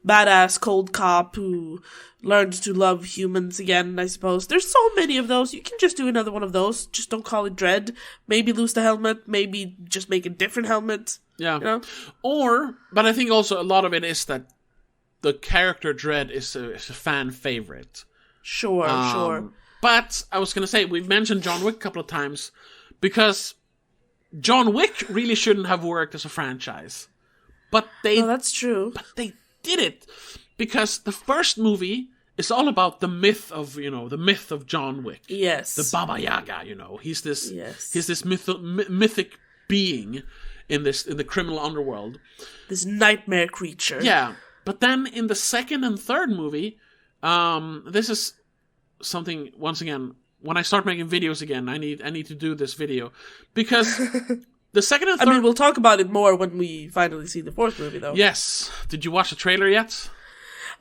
Speaker 2: badass cold cop who learns to love humans again, I suppose. There's so many of those. You can just do another one of those. Just don't call it Dredd. Maybe lose the helmet. Maybe just make a different helmet.
Speaker 1: Yeah. But I think also a lot of it is that the character Dredd is a fan favorite.
Speaker 2: Sure.
Speaker 1: But I was going to say, we've mentioned John Wick a couple of times, because John Wick really shouldn't have worked as a franchise. But
Speaker 2: that's true.
Speaker 1: But they did it, because the first movie is all about the myth of John Wick.
Speaker 2: Yes.
Speaker 1: The Baba Yaga, he's this mythic being in the criminal underworld.
Speaker 2: This nightmare creature.
Speaker 1: Yeah. But then in the second and third movie, this is something, once again, when I start making videos again, I need to do this video, because The second and third...
Speaker 2: I mean, we'll talk about it more when we finally see the fourth movie, though.
Speaker 1: Yes. Did you watch the trailer yet?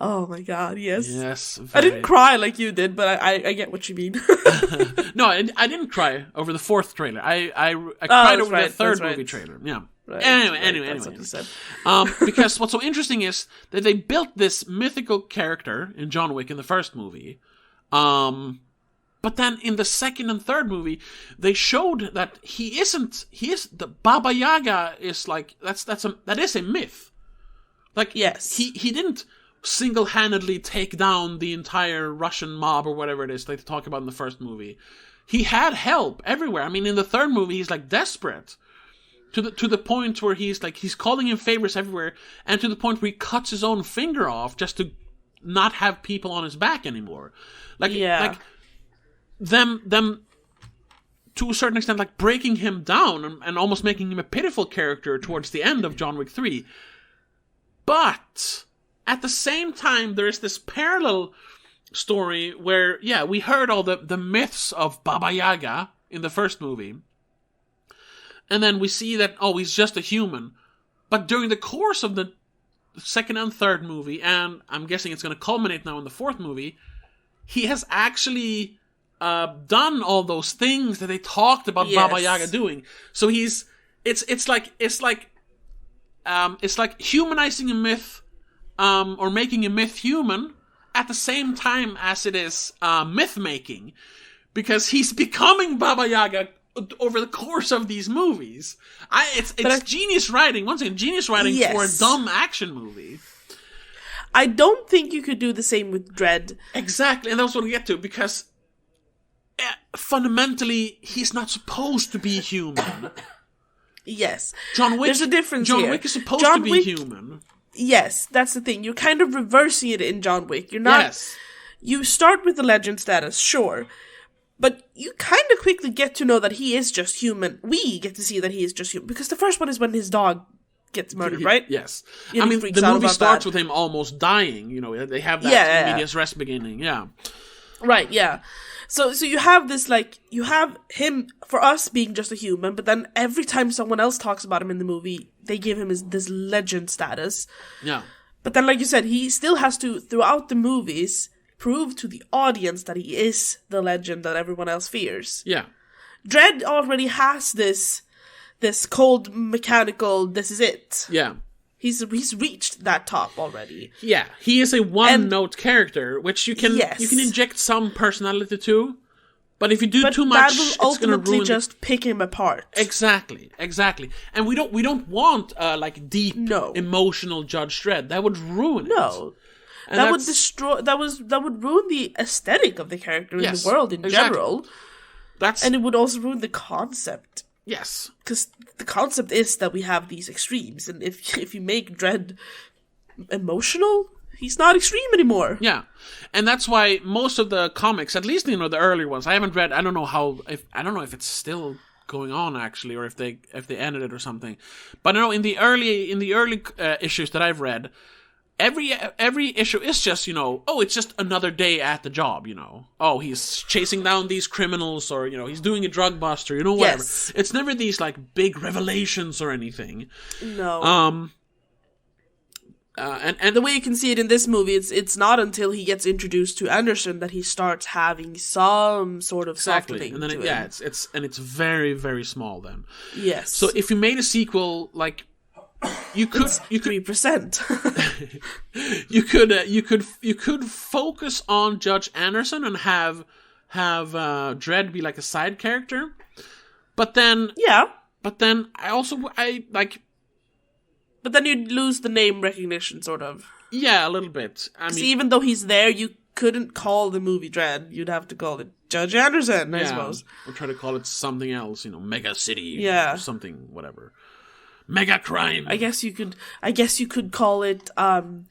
Speaker 2: Oh my god, yes.
Speaker 1: Yes.
Speaker 2: I didn't cry like you did, but I get what you mean.
Speaker 1: No, I didn't cry over the fourth trailer. I cried over the third movie trailer. Yeah.
Speaker 2: Right.
Speaker 1: Anyway.
Speaker 2: That's what you said.
Speaker 1: Because what's so interesting is that they built this mythical character in John Wick in the first movie. But then in the second and third movie, they showed that the Baba Yaga is like, that is a myth. Like,
Speaker 2: yes.
Speaker 1: He didn't single-handedly take down the entire Russian mob or whatever it is they talk about in the first movie. He had help everywhere. I mean, in the third movie, he's like desperate to the point where he's calling in favors everywhere, and to the point where he cuts his own finger off just to not have people on his back anymore. Like them to a certain extent, like breaking him down and almost making him a pitiful character towards the end of John Wick 3. But at the same time, there is this parallel story where, we heard all the myths of Baba Yaga in the first movie. And then we see that, he's just a human. But during the course of the second and third movie, and I'm guessing it's going to culminate now in the fourth movie, he has actually done all those things that they talked about Baba Yaga doing. So it's like humanizing a myth, or making a myth human at the same time as it is myth making, because he's becoming Baba Yaga over the course of these movies. It's genius writing. Once again, genius writing for a dumb action movie.
Speaker 2: I don't think you could do the same with Dredd.
Speaker 1: Exactly, and that's what we get to, because fundamentally, he's not supposed to be human.
Speaker 2: Yes.
Speaker 1: John Wick,
Speaker 2: there's a difference
Speaker 1: John
Speaker 2: here.
Speaker 1: Wick is supposed to be human.
Speaker 2: Yes, that's the thing. You're kind of reversing it in John Wick. You're not...
Speaker 1: Yes.
Speaker 2: You start with the legend status, sure. But you kind of quickly get to know that he is just human. We get to see that he is just human. Because the first one is when his dog gets murdered, right?
Speaker 1: Yes.
Speaker 2: I mean,
Speaker 1: the movie starts with him almost dying. You know, they have that medias res beginning. Yeah.
Speaker 2: Right, yeah. So you have this, like, you have him, for us, being just a human, but then every time someone else talks about him in the movie, they give him this legend status.
Speaker 1: Yeah.
Speaker 2: But then, like you said, he still has to, throughout the movies, prove to the audience that he is the legend that everyone else fears.
Speaker 1: Yeah.
Speaker 2: Dredd already has this cold, mechanical, this is it.
Speaker 1: Yeah.
Speaker 2: He's reached that top already.
Speaker 1: Yeah, he is a one-note character, which you can inject some personality to, but if you do too much,
Speaker 2: that will ultimately just pick him apart.
Speaker 1: Exactly, and we don't want like deep, emotional Judge Dredd. That would ruin it.
Speaker 2: No, and that would destroy. That would ruin the aesthetic of the character in the world in general. And it would also ruin the concept.
Speaker 1: Yes.
Speaker 2: Because the concept is that we have these extremes, and if you make Dredd emotional, he's not extreme anymore.
Speaker 1: Yeah. And that's why most of the comics, at least, the earlier ones, I haven't read, I don't know if it's still going on actually, or if they ended it or something. But I know in the early issues that I've read, every issue is just, it's just another day at the job, Oh, he's chasing down these criminals, or, he's doing a drug bust, or, whatever.
Speaker 2: Yes.
Speaker 1: It's never these, like, big revelations or anything.
Speaker 2: No. And the way you can see it in this movie, it's not until he gets introduced to Anderson that he starts having some sort of softening.
Speaker 1: And then
Speaker 2: to him.
Speaker 1: it's very, very small then.
Speaker 2: Yes.
Speaker 1: So if you made a sequel, like, you could
Speaker 2: 3%.
Speaker 1: you could focus on Judge Anderson and have Dredd be like a side character, but then But then
Speaker 2: But then you'd lose the name recognition, sort of.
Speaker 1: Yeah, a little bit. I mean,
Speaker 2: even though he's there, you couldn't call the movie Dredd. You'd have to call it Judge Anderson, I suppose.
Speaker 1: Or try to call it something else, Mega City, or something, whatever. Mega Crime.
Speaker 2: I guess you could call it 2000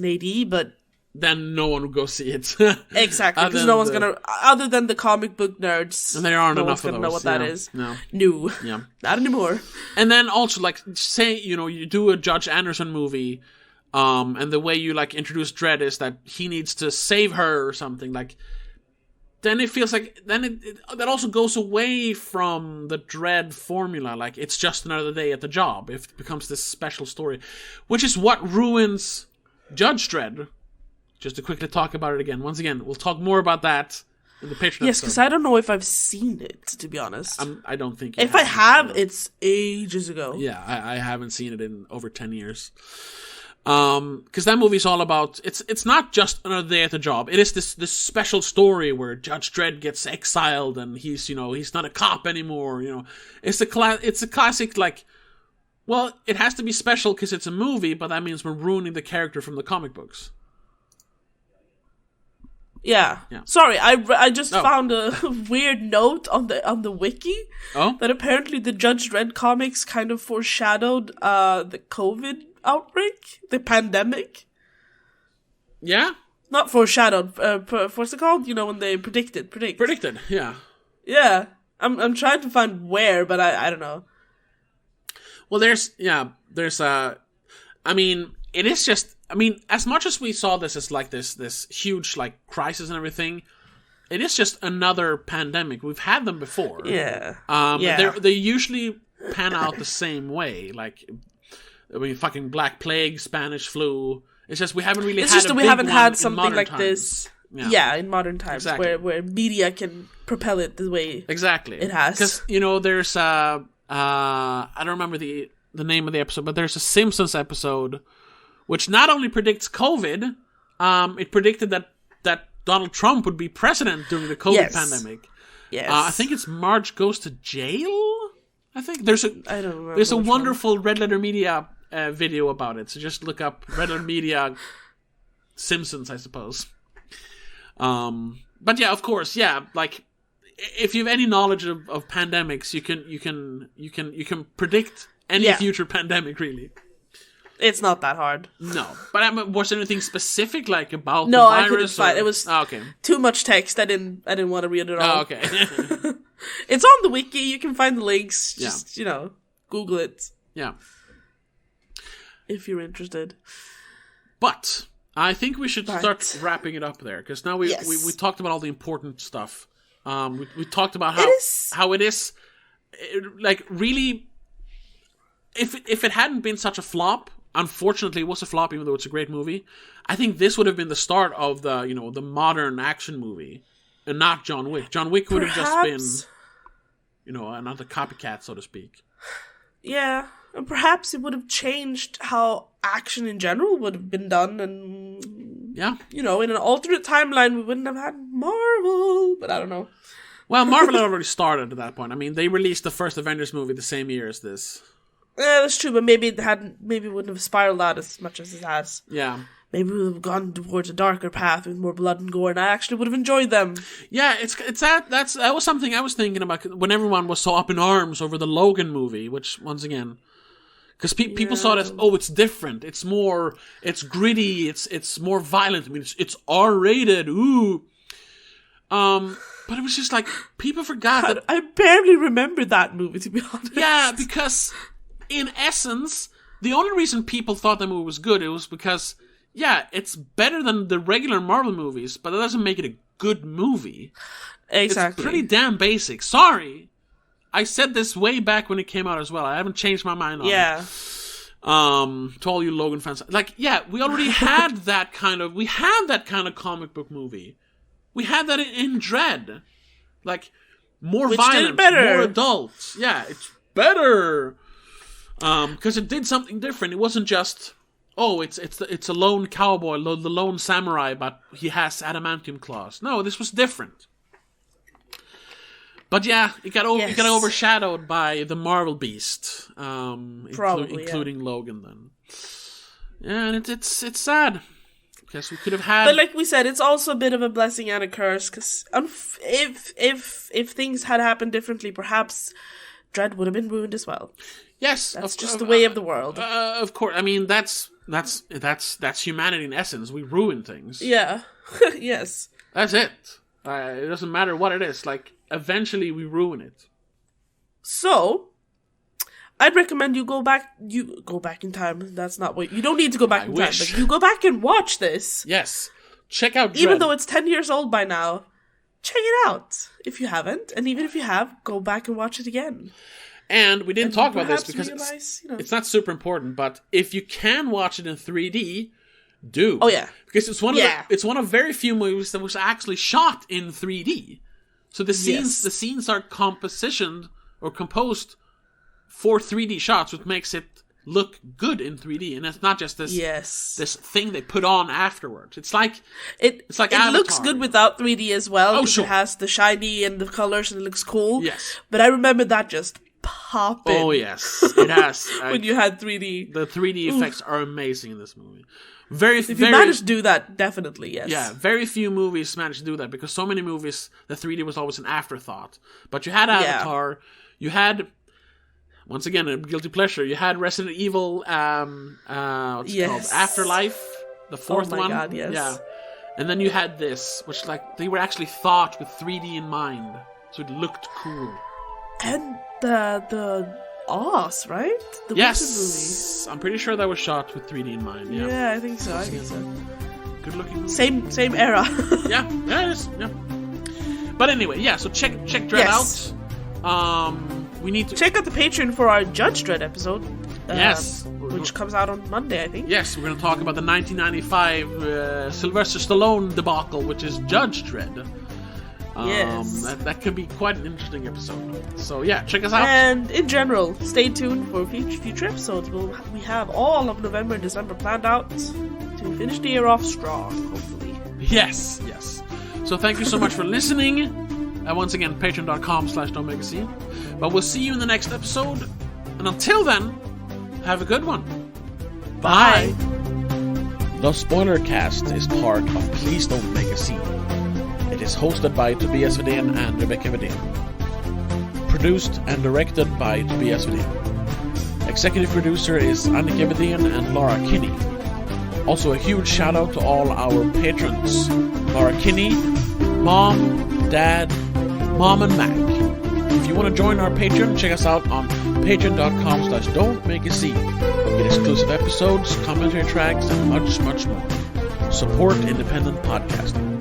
Speaker 2: AD, but
Speaker 1: then no one would go see it.
Speaker 2: Exactly, because no one's gonna, other than the comic book nerds,
Speaker 1: and there aren't enough of those.
Speaker 2: Know what that is.
Speaker 1: No,
Speaker 2: yeah, not anymore.
Speaker 1: And then also, like, say you do a Judge Anderson movie, and the way you like introduce Dredd is that he needs to save her or something. Like, then it feels like that also goes away from the Dredd formula. Like, it's just another day at the job. It becomes this special story, which is what ruins Judge Dredd. Just to quickly talk about it again. Once again, we'll talk more about that in the Patreon
Speaker 2: Yes, because I don't know if I've seen it, to be honest.
Speaker 1: I don't think.
Speaker 2: If I have, it's ages ago.
Speaker 1: Yeah, I haven't seen it in over 10 years. Because that movie's all about, it's not just another day at the job. It is this special story where Judge Dredd gets exiled and he's not a cop anymore. It's a classic, like, well, it has to be special because it's a movie, but that means we're ruining the character from the comic books.
Speaker 2: Yeah. Sorry, I just found a weird note on the wiki that apparently the Judge Dredd comics kind of foreshadowed the COVID outbreak, the pandemic.
Speaker 1: Yeah?
Speaker 2: Not foreshadowed. What's it called? When they predicted.
Speaker 1: Predicted. Yeah.
Speaker 2: Yeah. I'm trying to find where, but I don't know.
Speaker 1: Well, there's I mean, it is just, I mean, as much as we saw this as like this huge like crisis and everything, it is just another pandemic. We've had them before.
Speaker 2: Yeah.
Speaker 1: They usually pan out the same way. Like, I mean, fucking Black Plague, Spanish flu. It's just we haven't really. It's just that we haven't had something like this.
Speaker 2: Yeah, in modern times, exactly. where media can propel it the way it has.
Speaker 1: Because there's I don't remember the name of the episode, but there's a Simpsons episode which not only predicts COVID, it predicted that Donald Trump would be president during the COVID pandemic.
Speaker 2: Yes.
Speaker 1: I think it's Marge Goes to Jail. I think there's
Speaker 2: I don't remember.
Speaker 1: There's a wonderful Red Letter Media video about it. So just look up Red Letter Media Simpsons, I suppose. But yeah, of course, yeah. Like, if you have any knowledge of pandemics, you can predict any future pandemic, really.
Speaker 2: It's not that hard.
Speaker 1: No, but was there anything specific like about the virus? No, I couldn't find.
Speaker 2: It was too much text. I didn't want to read it all.
Speaker 1: Oh, okay.
Speaker 2: It's on the wiki. You can find the links. Just Google it.
Speaker 1: Yeah.
Speaker 2: If you're interested.
Speaker 1: But I think we should start wrapping it up there, because now we talked about all the important stuff. We talked about how it is like really. If it hadn't been such a flop. Unfortunately, it was a flop, even though it's a great movie. I think this would have been the start of the modern action movie, and not John Wick. John Wick would have just been, another copycat, so to speak.
Speaker 2: Yeah, and perhaps it would have changed how action in general would have been done, and in an alternate timeline, we wouldn't have had Marvel. But I don't know.
Speaker 1: Well, Marvel had already started at that point. I mean, they released the first Avengers movie the same year as this.
Speaker 2: Yeah, that's true, but maybe it wouldn't have spiraled out as much as it has.
Speaker 1: Yeah.
Speaker 2: Maybe we would have gone towards a darker path with more blood and gore, and I actually would have enjoyed them.
Speaker 1: Yeah, that was something I was thinking about when everyone was so up in arms over the Logan movie, which, once again, because people saw it as, it's different, it's gritty, it's more violent, I mean, it's R-rated, ooh. But it was just like, people forgot that...
Speaker 2: I barely remember that movie, to be honest.
Speaker 1: Yeah, because... in essence, the only reason people thought the movie was good, it was because, it's better than the regular Marvel movies, but that doesn't make it a good movie.
Speaker 2: Exactly.
Speaker 1: It's pretty damn basic. Sorry. I said this way back when it came out as well. I haven't changed my mind on it. To all you Logan fans. Like, we already had that kind of comic book movie. We had that in Dredd. Like, more violent, more adult. Yeah, it's better. Because it did something different. It wasn't just, it's a lone cowboy, the lone samurai, but he has adamantium claws. No, this was different. But it got overshadowed by the Marvel beast, including Logan. Then, and it's sad. Because we could have had.
Speaker 2: But like we said, it's also a bit of a blessing and a curse. Because if things had happened differently, perhaps Dredd would have been ruined as well.
Speaker 1: Yes,
Speaker 2: that's just the way of the world.
Speaker 1: Of course, I mean that's humanity in essence. We ruin things.
Speaker 2: Yeah, yes.
Speaker 1: That's it. It doesn't matter what it is. Like, eventually, we ruin it.
Speaker 2: So, I'd recommend you go back in time. That's not what you don't need to go back in time. But you go back and watch this.
Speaker 1: Yes, check out Dredd.
Speaker 2: Even though it's 10 years old by now. check it out if you haven't. And even if you have, go back and watch it again.
Speaker 1: And we didn't talk about this because
Speaker 2: realize,
Speaker 1: it's not super important, but if you can watch it in 3D, do.
Speaker 2: Oh yeah.
Speaker 1: Because it's one of very few movies that was actually shot in 3D. So the scenes are composed for 3D shots, which makes it look good in 3D, and it's not just this thing they put on afterwards. It's like
Speaker 2: it
Speaker 1: Avatar.
Speaker 2: looks good without 3D as well.
Speaker 1: Oh, sure.
Speaker 2: It has the shiny and the colors, and it looks cool.
Speaker 1: Yes,
Speaker 2: but I remember that just popping.
Speaker 1: Oh yes, it has.
Speaker 2: When you had 3D,
Speaker 1: the 3D effects are amazing in this movie.
Speaker 2: If you managed to do that, definitely yes.
Speaker 1: Yeah, very few movies managed to do that because so many movies the 3D was always an afterthought. But you had Avatar, you had. Once again, a guilty pleasure. You had Resident Evil, what's it called? Afterlife, the fourth one. Oh my god, yes. Yeah. And then you had this, which they were actually thought with 3D in mind. So it looked cool.
Speaker 2: And the Oz, right? The
Speaker 1: yes. I'm pretty sure that was shot with 3D in mind, yeah.
Speaker 2: Yeah, I think so.
Speaker 1: Good looking movie.
Speaker 2: Same era.
Speaker 1: yeah, it is. Yeah. But anyway, yeah, so check Dredd out. We need to
Speaker 2: check out the Patreon for our Judge Dredd episode.
Speaker 1: Which
Speaker 2: comes out on Monday, I think.
Speaker 1: Yes, we're going to talk about the 1995 Sylvester Stallone debacle, which is Judge Dredd.
Speaker 2: Yes.
Speaker 1: That could be quite an interesting episode. So yeah, check us out.
Speaker 2: And in general, stay tuned for future episodes. We have all of November and December planned out to finish the year off strong, hopefully.
Speaker 1: Yes. So thank you so much for listening. Once again, patreon.com/DomeMagazine. But we'll see you in the next episode. And until then, have a good one. Bye. The Spoiler Cast is part of Please Don't Make a Scene. It is hosted by Tobias Vedén and Rebecca Vedén. Produced and directed by Tobias Vedén. Executive producer is Annika Vedén and Laura Kinney. Also a huge shout out to all our patrons. Laura Kinney, Mom, Dad, Mom and Mac. If you want to join our Patreon, check us out on patreon.com/don'tmakeascene. Get exclusive episodes, commentary tracks, and much, much more. Support independent podcasting.